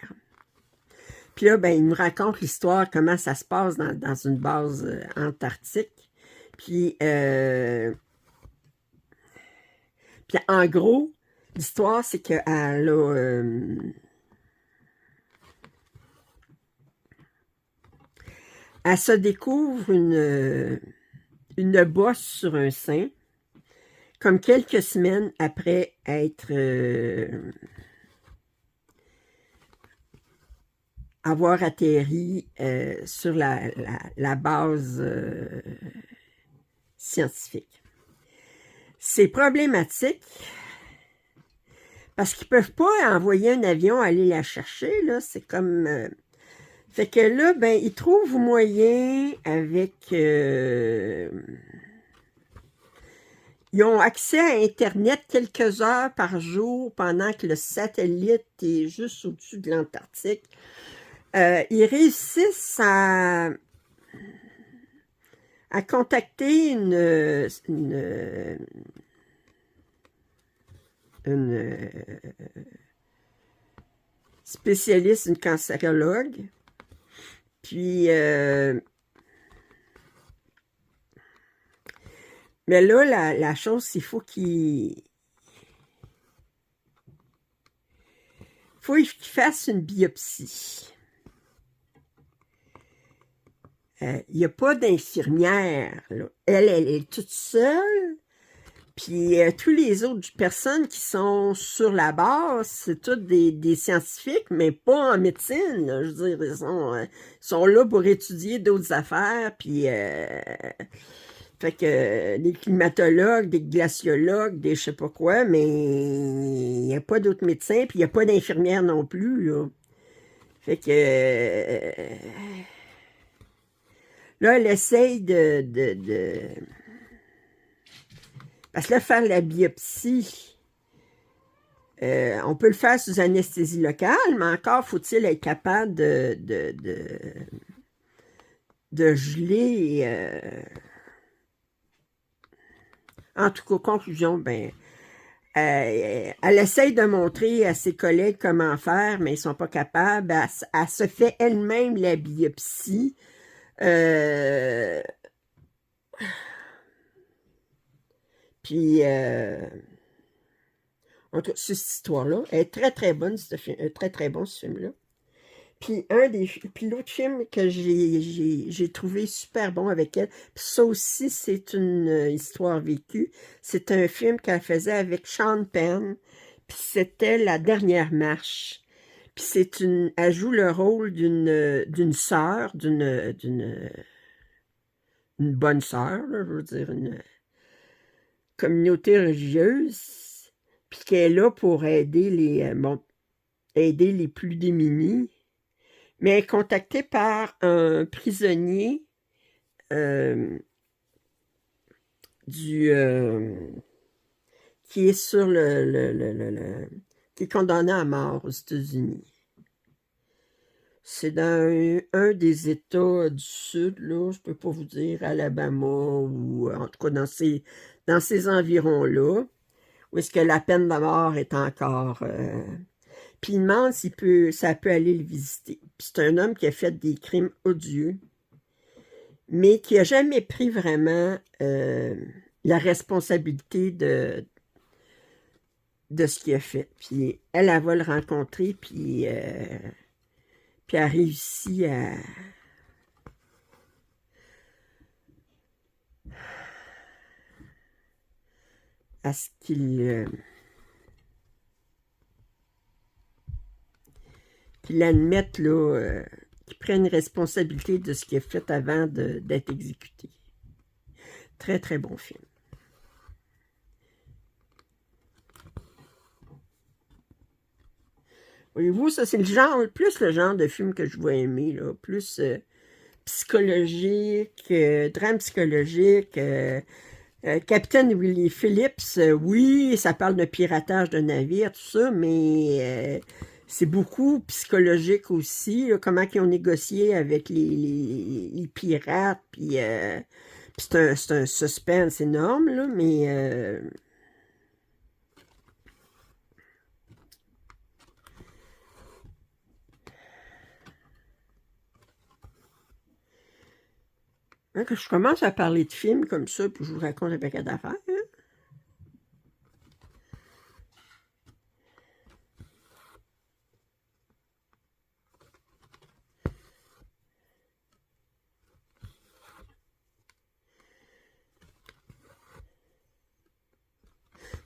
Puis là, il nous raconte l'histoire, comment ça se passe dans une base antarctique. Puis en gros, l'histoire, c'est qu'elle a... elle se découvre une bosse sur un sein, comme quelques semaines après être avoir atterri sur la base scientifique. C'est problématique parce qu'ils ne peuvent pas envoyer un avion aller la chercher, là, c'est comme... fait que là, ils trouvent moyen avec... ils ont accès à Internet quelques heures par jour pendant que le satellite est juste au-dessus de l'Antarctique. Ils réussissent à contacter une spécialiste, une cancérologue. Puis, mais là, la chose, c'est qu'il faut qu'il fasse une biopsie. Il n'y a pas d'infirmière. Elle est toute seule. Puis tous les autres personnes qui sont sur la base, c'est toutes des scientifiques, mais pas en médecine. Là. Je veux dire, ils sont là pour étudier d'autres affaires. Puis, fait que des climatologues, des glaciologues, des je sais pas quoi, mais il n'y a pas d'autres médecins, puis il n'y a pas d'infirmière non plus, là. Fait que... là, elle essaye parce que là, faire la biopsie, on peut le faire sous anesthésie locale, mais encore faut-il être capable de geler. En tout cas, conclusion, ben, elle essaye de montrer à ses collègues comment faire, mais ils ne sont pas capables. Elle se fait elle-même la biopsie. Puis, en tout cas, cette histoire-là est très, très bonne, très, très bon, ce film-là. Puis l'autre film que j'ai trouvé super bon avec elle, puis ça aussi, c'est une histoire vécue. C'est un film qu'elle faisait avec Sean Penn, puis c'était La Dernière Marche. Puis elle joue le rôle d'une sœur, une bonne sœur, là, je veux dire, une communauté religieuse, puis qu'elle est là pour aider aider les plus démunis. Mais elle est contactée par un prisonnier qui est sur qui est condamné à mort aux États-Unis. C'est dans un des États du Sud, là, je peux pas vous dire, Alabama, ou en tout cas dans ces environs-là, où est-ce que la peine de mort est encore... Puis il demande ça peut aller le visiter. Puis c'est un homme qui a fait des crimes odieux, mais qui n'a jamais pris vraiment la responsabilité de ce qu'il a fait. Puis elle va le rencontrer, puis elle réussit à ce qu'il admette, là, qu'il prenne responsabilité de ce qu'il a fait avant d'être exécuté. Très, très bon film. Voyez-vous, ça, c'est plus le genre de film que je vais aimer, là, plus psychologique, drame psychologique. Capitaine Willie Phillips, oui, ça parle de piratage de navires, tout ça, mais c'est beaucoup psychologique aussi, là, comment ils ont négocié avec les pirates, puis c'est un suspense énorme, là, mais... que je commence à parler de films comme ça, puis je vous raconte un paquet d'affaires, hein?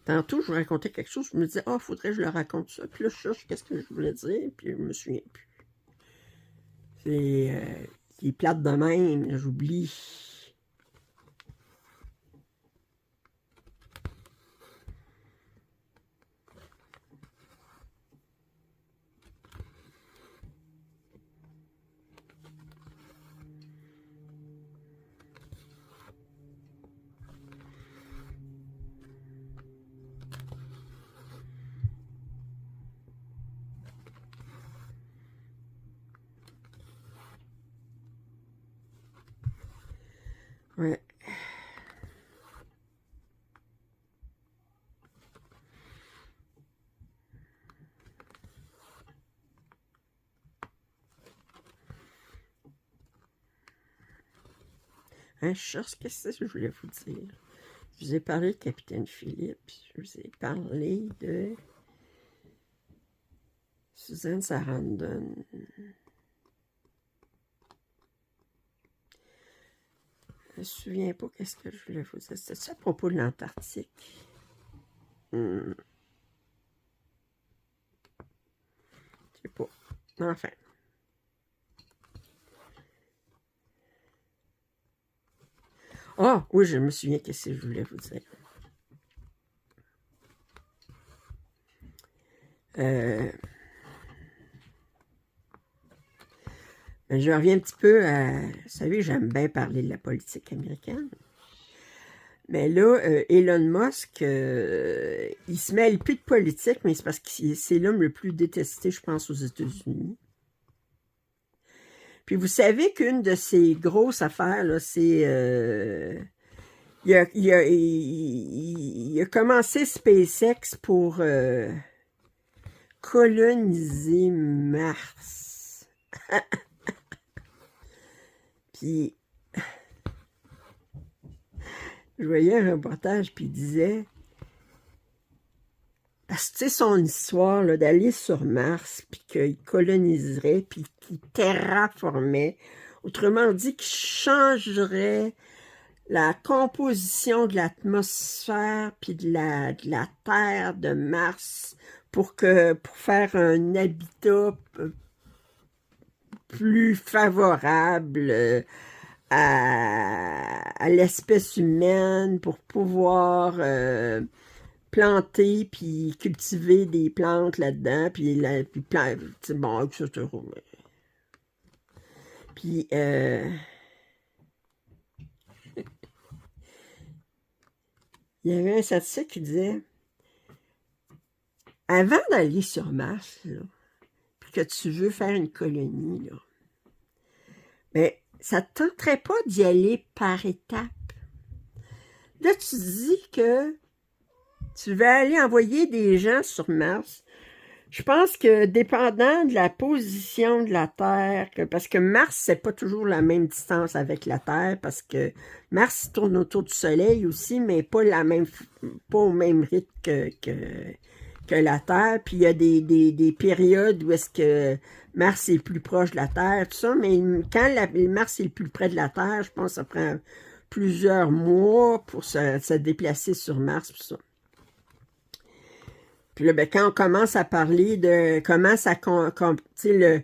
Tantôt, je vous racontais quelque chose, je me disais, ah, faudrait que je le raconte ça. Puis là, je cherche qu'est-ce que je voulais dire, puis je me souviens plus. Qui est plate de même, j'oublie. Ouais. Hein, je cherche qu'est-ce que je voulais vous dire. Je vous ai parlé de Capitaine Phillips, je vous ai parlé de Suzanne Sarandon. Je me souviens pas qu'est-ce que je voulais vous dire. C'était ça à propos de l'Antarctique. Je sais pas. Enfin. Ah, oui, je me souviens qu'est-ce que je voulais vous dire. Euh, je reviens un petit peu à... Vous savez, j'aime bien parler de la politique américaine. Mais là, Elon Musk, il se mêle plus de politique, mais c'est parce que c'est l'homme le plus détesté, je pense, aux États-Unis. Puis vous savez qu'une de ses grosses affaires, là, c'est... il a commencé SpaceX pour coloniser Mars. Puis, je voyais un reportage, puis il disait... Parce que, tu sais, son histoire, là, d'aller sur Mars, puis qu'il coloniserait, puis qu'il terraformait, autrement dit, qu'il changerait la composition de l'atmosphère, puis de la Terre de Mars, pour faire un habitat plus favorable à l'espèce humaine, pour pouvoir planter puis cultiver des plantes là-dedans, puis bon, etc. Puis, il y avait un statistique qui disait, avant d'aller sur Mars, là, puis que tu veux faire une colonie, là, ben, ça ne te tenterait pas d'y aller par étapes. Là, tu dis que tu vas aller envoyer des gens sur Mars. Je pense que dépendant de la position de la Terre, parce que Mars, c'est pas toujours la même distance avec la Terre, parce que Mars tourne autour du Soleil aussi, mais pas au même rythme que la Terre. Puis il y a des périodes où est-ce que Mars est plus proche de la Terre, tout ça, mais quand Mars est le plus près de la Terre, je pense que ça prend plusieurs mois pour se déplacer sur Mars, tout ça. Puis là, ben, quand on commence à parler de comment ça, calculer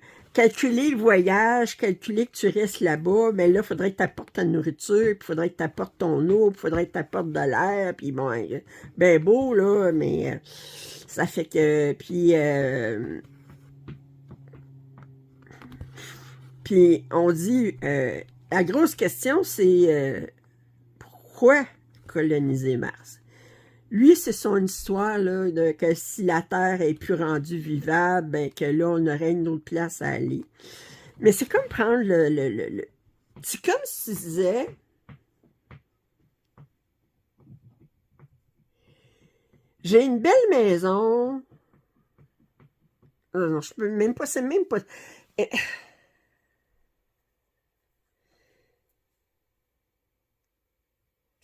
le voyage, calculer que tu restes là-bas, mais là, il faudrait que tu apportes ta nourriture, puis il faudrait que tu apportes ton eau, puis il faudrait que tu apportes de l'air, puis bon, ben beau, là, mais ça fait que, puis on dit, la grosse question, c'est pourquoi coloniser Mars? Lui, c'est son histoire, là, que si la Terre est plus rendue vivable, ben, que là, on aurait une autre place à aller. Mais c'est comme prendre c'est comme si tu disais, j'ai une belle maison. Non, je peux même pas, c'est même pas...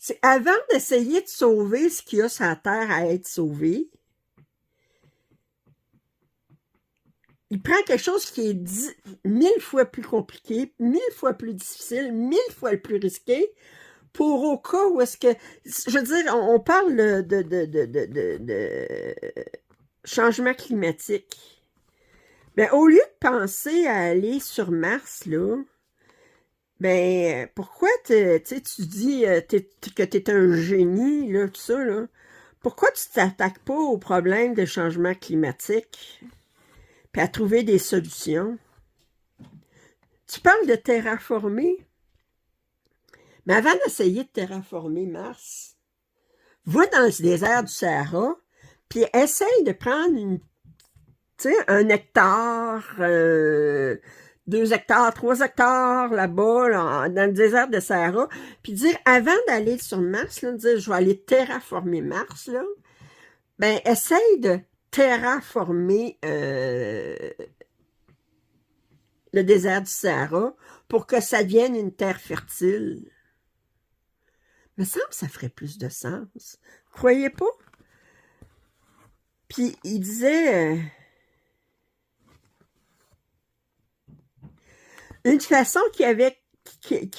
C'est avant d'essayer de sauver ce qu'il y a sur la Terre à être sauvé, il prend quelque chose qui est 1000 fois plus compliqué, 1000 fois plus difficile, 1000 fois le plus risqué, pour au cas où est-ce que... Je veux dire, on parle de changement climatique. Ben, au lieu de penser à aller sur Mars, là, ben, pourquoi tu dis que tu es un génie, là, tout ça, là? Pourquoi tu t'attaques pas au problème de changement climatique, puis à trouver des solutions? Tu parles de terraformer, mais avant d'essayer de terraformer Mars, va dans le désert du Sahara, puis essaye de prendre un hectare, 2 hectares, 3 hectares là-bas, là, dans le désert de Sahara, puis dire, avant d'aller sur Mars, là, dire, je vais aller terraformer Mars, là, ben, essaye de terraformer le désert du Sahara pour que ça devienne une terre fertile. Me semble que ça ferait plus de sens. Croyez pas? Puis il disait... une façon qui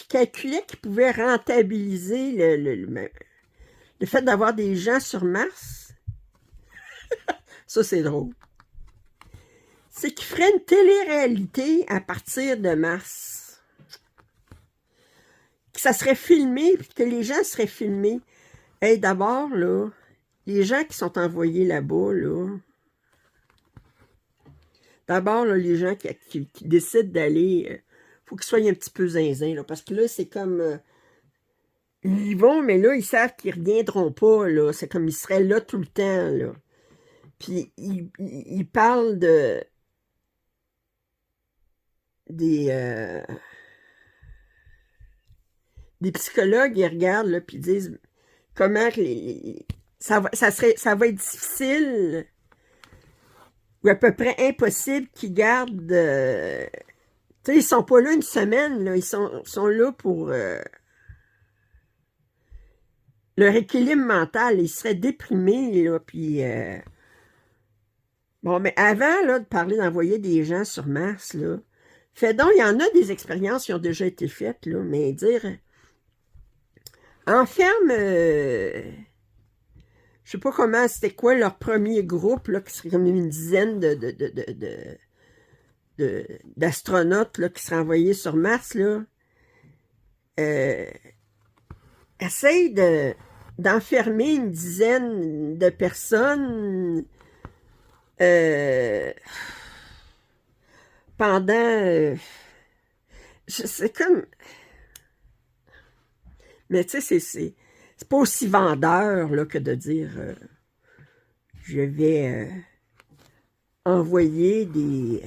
calculait qu'il pouvait rentabiliser le fait d'avoir des gens sur Mars, ça c'est drôle, c'est qu'il ferait une télé-réalité à partir de Mars. Que ça serait filmé, puis que les gens seraient filmés. Hey, d'abord, là, les gens qui sont envoyés là-bas, là, D'abord, là, les gens qui décident d'aller, faut qu'ils soient un petit peu zinzin, là, parce que là, c'est comme... ils y vont, mais là, ils savent qu'ils reviendront pas, là. C'est comme ils seraient là tout le temps, là. Puis, ils parlent des, euh, des psychologues, ils regardent, là, puis ils disent comment que ça va être difficile ou à peu près impossible qu'ils gardent... tu sais, ils sont pas là une semaine, là. Ils sont là pour leur équilibre mental. Ils seraient déprimés, là, puis... bon, mais avant, là, de parler d'envoyer des gens sur Mars, là, fait donc, il y en a des expériences qui ont déjà été faites, là, mais dire... enferme... je sais pas comment, c'était quoi leur premier groupe, là, qui serait comme une dizaine d'astronautes, là, qui seraient envoyés sur Mars, là. Euh, essaye d'enfermer une dizaine de personnes pendant... c'est comme... Mais tu sais, c'est pas aussi vendeur là, que de dire je vais envoyer des,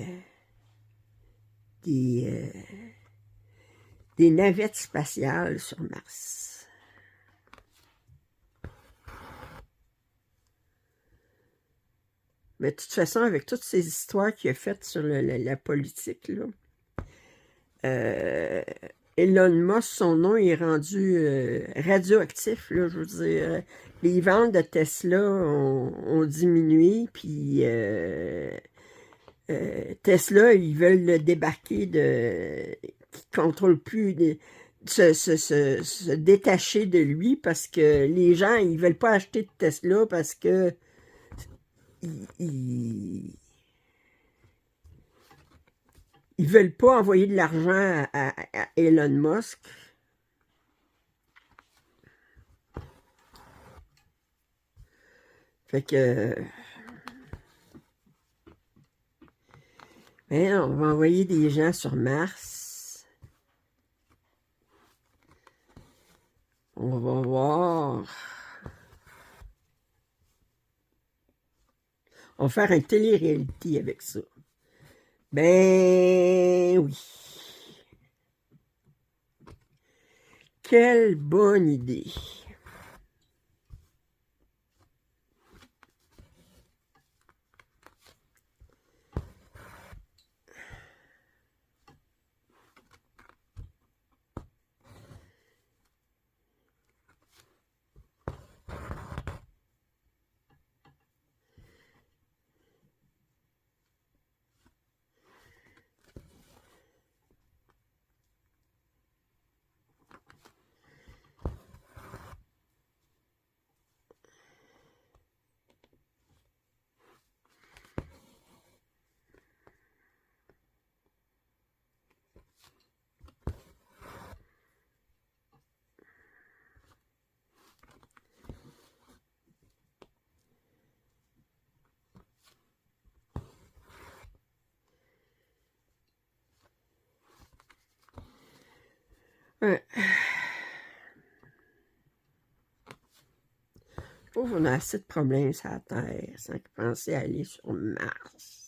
des navettes spatiales sur Mars. Mais de toute façon, avec toutes ces histoires qu'il a faites sur la politique, là, Elon Musk, son nom est rendu radioactif, là, je veux dire. Les ventes de Tesla ont diminué, puis Tesla, ils veulent le débarquer qui ne contrôle plus, se détacher de lui parce que les gens, ils ne veulent pas acheter de Tesla parce que ils veulent pas envoyer de l'argent à Elon Musk. Fait que... mais on va envoyer des gens sur Mars. On va voir. On va faire un télé-réalité avec ça. Ben oui. Quelle bonne idée. Ouais. Je trouve qu'on a assez de problèmes sur la Terre sans penser à aller sur Mars.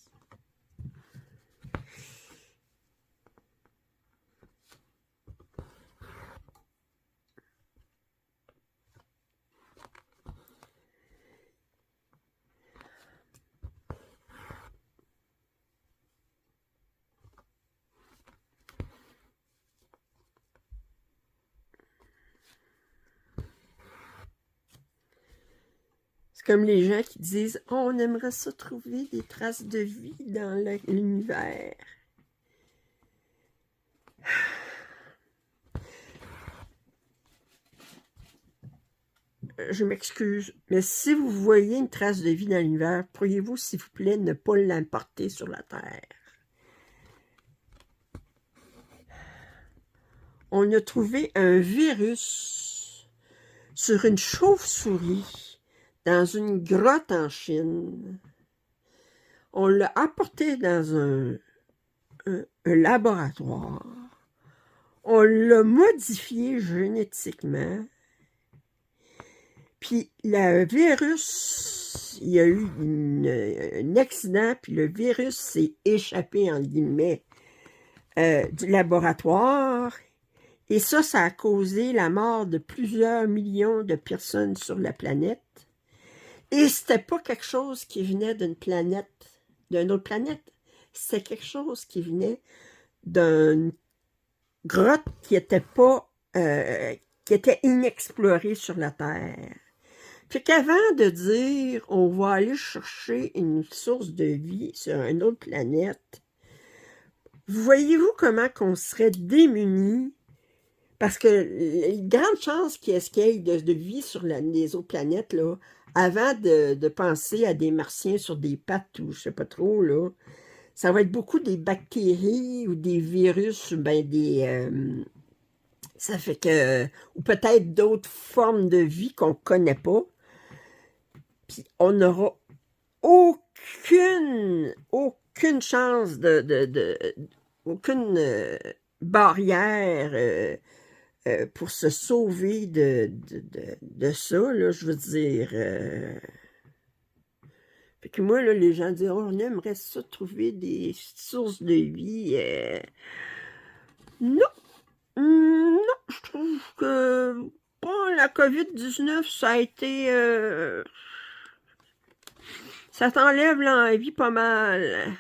C'est comme les gens qui disent « Oh, on aimerait ça trouver des traces de vie dans l'univers. » Je m'excuse, mais si vous voyez une trace de vie dans l'univers, pourriez-vous, s'il vous plaît, ne pas l'importer sur la Terre? On a trouvé un virus sur une chauve-souris dans une grotte en Chine. On l'a apporté dans un laboratoire. On l'a modifié génétiquement. Puis le virus, il y a eu un accident, puis le virus s'est échappé, en guillemets, du laboratoire. Et ça a causé la mort de plusieurs millions de personnes sur la planète. Et c'était pas quelque chose qui venait d'une autre planète. C'était quelque chose qui venait d'une grotte qui était inexplorée sur la Terre. Fait qu'avant de dire on va aller chercher une source de vie sur une autre planète, voyez-vous comment qu'on serait démunis? Parce que il y a de grandes chances qu'il y ait de vie sur les autres planètes, là, avant de penser à des martiens sur des pattes ou je sais pas trop, là. Ça va être beaucoup des bactéries ou des virus, ben ça fait que... Ou peut-être d'autres formes de vie qu'on connaît pas. Puis on n'aura aucune chance aucune barrière pour se sauver de ça, là, je veux dire. Fait que moi, là, les gens disent, oh, on aimerait ça trouver des sources de vie. Non, non, je trouve que bon, la COVID-19, ça a été... ça t'enlève l'envie pas mal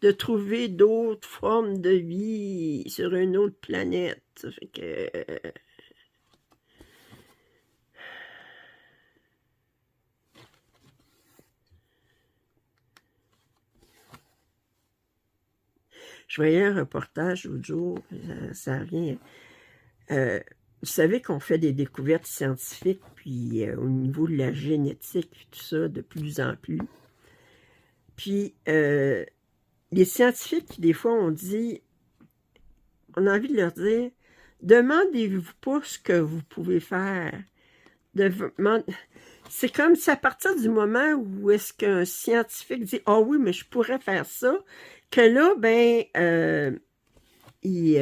de trouver d'autres formes de vie sur une autre planète. Ça fait que... Je voyais un reportage l'autre jour, ça revient. Vous savez qu'on fait des découvertes scientifiques, puis au niveau de la génétique, tout ça, de plus en plus. Puis, les scientifiques, des fois, on a envie de leur dire, demandez-vous pas ce que vous pouvez faire. C'est comme si à partir du moment où est-ce qu'un scientifique dit, ah oui, mais je pourrais faire ça, que là, ben, il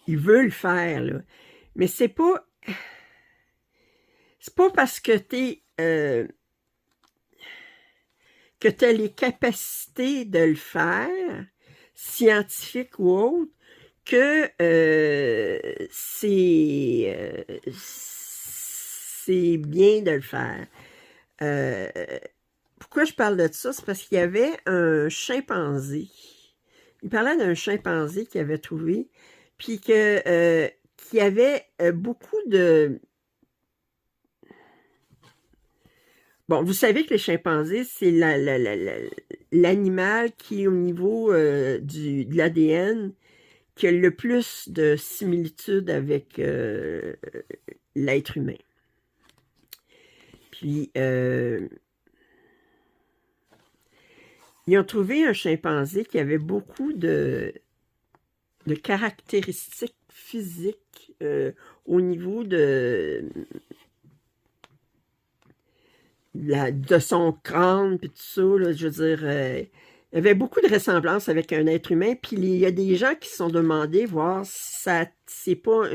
veut le faire, là. Mais c'est pas parce que t'as les capacités de le faire, scientifiques ou autres, que c'est bien de le faire. Pourquoi je parle de ça? C'est parce qu'il y avait un chimpanzé. Il parlait d'un chimpanzé qu'il avait trouvé, puis qui avait beaucoup de... Bon, vous savez que les chimpanzés, c'est l'animal qui, au niveau de l'ADN, qui a le plus de similitudes avec l'être humain. Puis, ils ont trouvé un chimpanzé qui avait beaucoup de caractéristiques physiques au niveau de son crâne, puis tout ça, là, je veux dire, il y avait beaucoup de ressemblances avec un être humain, puis il y a des gens qui se sont demandé voir si c'est pas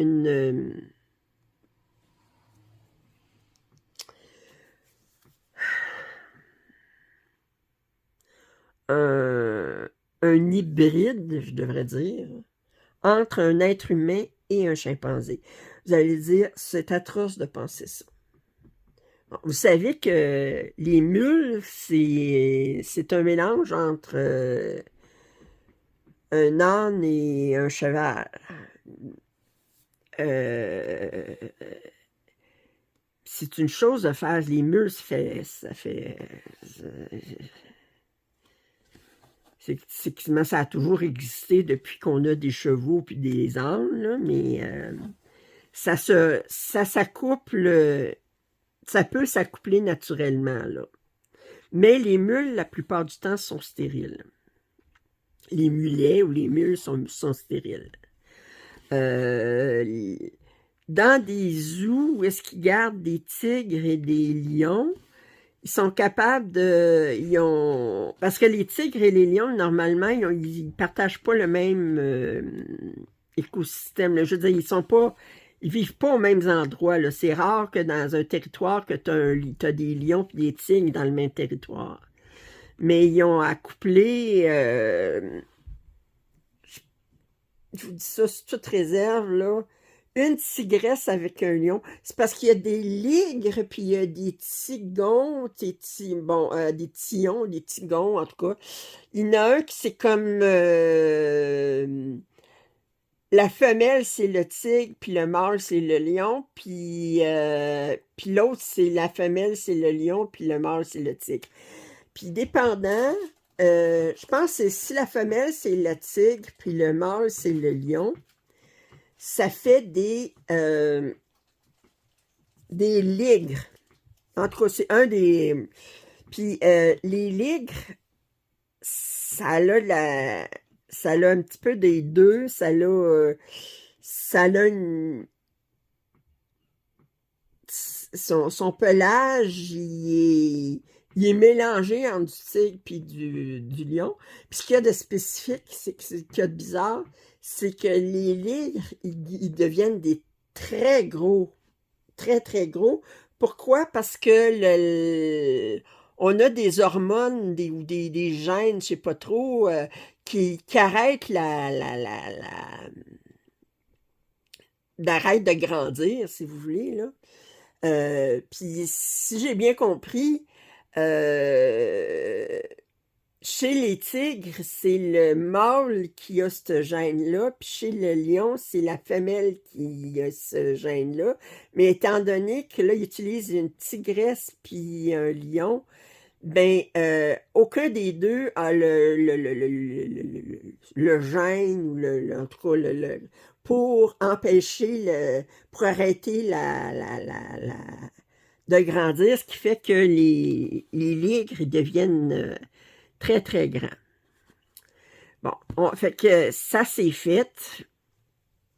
un hybride, je devrais dire, entre un être humain et un chimpanzé. Vous allez dire, c'est atroce de penser ça. Bon, vous savez que les mules, c'est un mélange entre un âne et un cheval. C'est une chose de faire les mules, ça a toujours existé depuis qu'on a des chevaux puis des ânes, là, mais ça s'accouple, ça peut s'accoupler naturellement, là. Mais les mules, la plupart du temps, sont stériles. Les mulets ou les mules sont stériles. dans des zoos où est-ce qu'ils gardent des tigres et des lions, ils sont capables de... parce que les tigres et les lions, normalement, ils partagent pas le même écosystème, là. Je veux dire, ils vivent pas aux mêmes endroits, là. C'est rare que dans un territoire que t'as des lions et des tigres dans le même territoire. Mais ils ont accouplé... je vous dis ça sous toute réserve, là. Une tigresse avec un lion. C'est parce qu'il y a des ligres, puis il y a des tigons, des tillons, des tigons, en tout cas. Il y en a un qui c'est comme... la femelle, c'est le tigre, puis le mâle, c'est le lion, puis l'autre, c'est la femelle, c'est le lion, puis le mâle, c'est le tigre. Puis dépendant, je pense que si la femelle, c'est le tigre, puis le mâle, c'est le lion, ça fait des ligres. En tout cas, c'est un des... Puis les ligres, ça a un petit peu des deux, ça a son pelage, il est mélangé entre du tigre puis du lion. Puis ce qu'il y a de spécifique, ce qu'il y a de bizarre, c'est que les ligres, ils deviennent des très gros, très, très gros. Pourquoi? Parce que on a des hormones ou des gènes, je sais pas trop, qui arrêtent d'arrêter de grandir, si vous voulez, là. Puis si j'ai bien compris, euh, chez les tigres, c'est le mâle qui a ce gène-là, puis chez le lion, c'est la femelle qui a ce gène-là. Mais étant donné que là, ils utilisent une tigresse puis un lion, ben, aucun des deux a le gène, ou en tout cas, pour empêcher, pour arrêter de grandir, ce qui fait que les ligres deviennent très, très grands. Bon, fait que ça, c'est fait.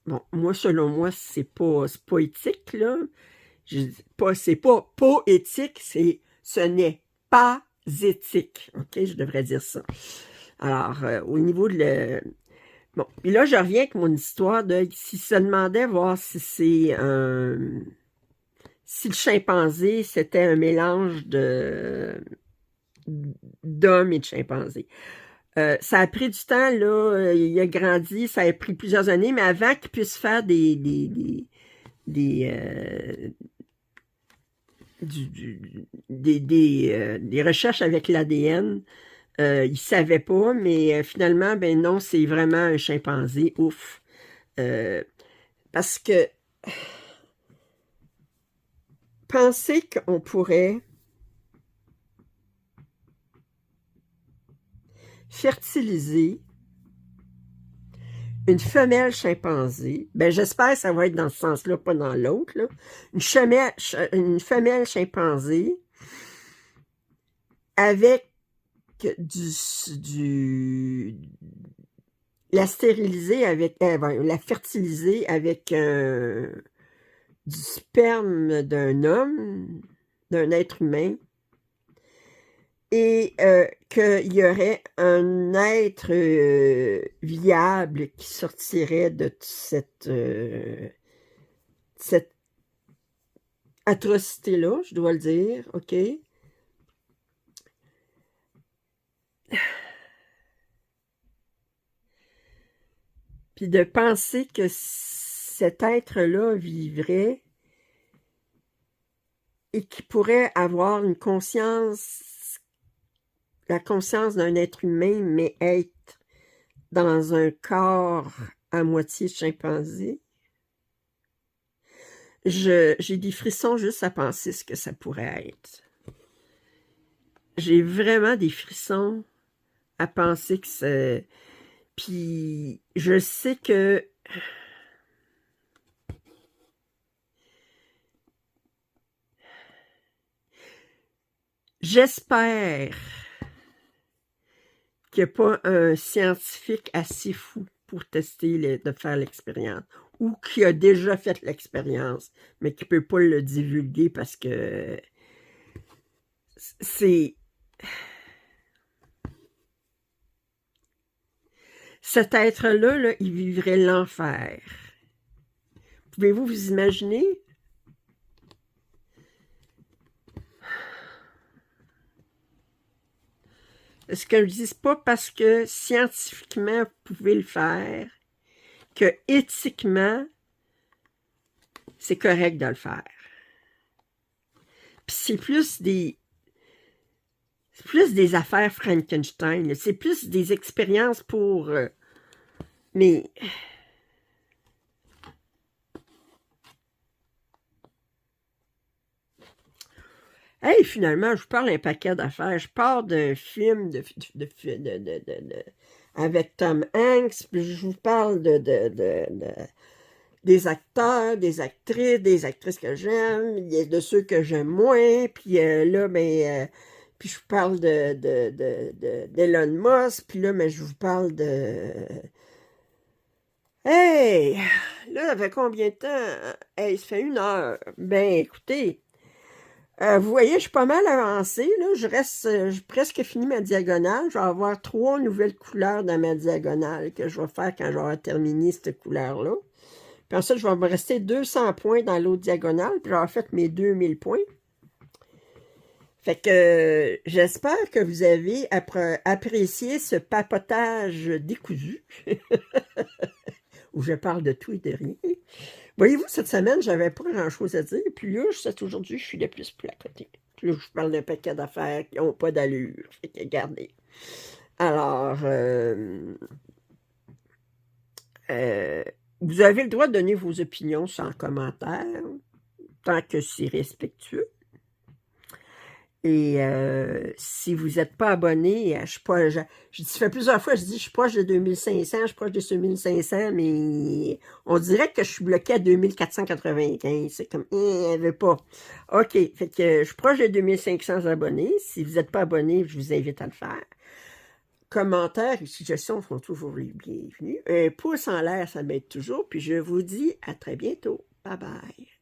Bon, moi, selon moi, c'est pas éthique, là. C'est pas éthique, ce n'est pas éthique. OK, je devrais dire ça. Alors, au niveau de bon, puis là, je reviens avec mon histoire de s'il se demandait voir si c'est si le chimpanzé, c'était un mélange d'hommes et de chimpanzés. Ça a pris du temps, là, il a grandi, ça a pris plusieurs années, mais avant qu'il puisse faire des recherches avec l'ADN, il savait pas, mais finalement, ben non, c'est vraiment un chimpanzé, ouf. Parce que penser qu'on pourrait fertiliser une femelle chimpanzé, ben j'espère que ça va être dans ce sens-là, pas dans l'autre, là. Une femelle chimpanzé avec la stériliser avec, la fertiliser avec du sperme d'un homme, d'un être humain, et qu'il y aurait un être viable qui sortirait de cette atrocité-là, je dois le dire, OK? Puis de penser que cet être-là vivrait et qui pourrait avoir une conscience, la conscience d'un être humain, mais être dans un corps à moitié chimpanzé. J'ai des frissons juste à penser ce que ça pourrait être. J'ai vraiment des frissons à penser que c'est... Puis je sais que j'espère qu'il n'y a pas un scientifique assez fou pour tester, de faire l'expérience. ou qui a déjà fait l'expérience, mais qui ne peut pas le divulguer parce que c'est... Cet être-là, là, il vivrait l'enfer. Pouvez-vous vous imaginer? Ce que je dis, c'est pas parce que scientifiquement vous pouvez le faire que éthiquement c'est correct de le faire. Puis c'est plus des affaires Frankenstein, c'est plus des expériences pour mais hey, finalement, je vous parle un paquet d'affaires. Je pars d'un film avec Tom Hanks, puis je vous parle des acteurs, des actrices, des actrices que j'aime, de ceux que j'aime moins, puis là, puis je vous parle d'Elon Musk, puis là, mais je vous parle de... Hey! Là, ça fait combien de temps? Hey, ça fait 1 heure. Ben, écoutez... vous voyez, je suis pas mal avancée, là. J'ai presque fini ma diagonale. Je vais avoir 3 nouvelles couleurs dans ma diagonale que je vais faire quand j'aurai terminé cette couleur-là. Puis ensuite, je vais me rester 200 points dans l'autre diagonale, puis j'aurai fait mes 2000 points. Fait que j'espère que vous avez apprécié ce papotage décousu, où je parle de tout et de rien. Voyez-vous, cette semaine, j'avais pas grand-chose à dire. Puis là, aujourd'hui, je suis de plus à côté. Puis là, je parle d'un paquet d'affaires qui n'ont pas d'allure. Fait que regardez. Alors, vous avez le droit de donner vos opinions sans commentaire, tant que c'est respectueux. Et si vous n'êtes pas abonné, je suis pas... Ça fait plusieurs fois, je dis, je suis proche de 2500, je suis proche de 2500, mais on dirait que je suis bloqué à 2495. C'est comme, elle veut pas. OK, fait que je suis proche de 2500 abonnés. Si vous n'êtes pas abonné, je vous invite à le faire. Commentaires et suggestions sont toujours les bienvenus. Un pouce en l'air, ça m'aide toujours. Puis je vous dis à très bientôt. Bye bye.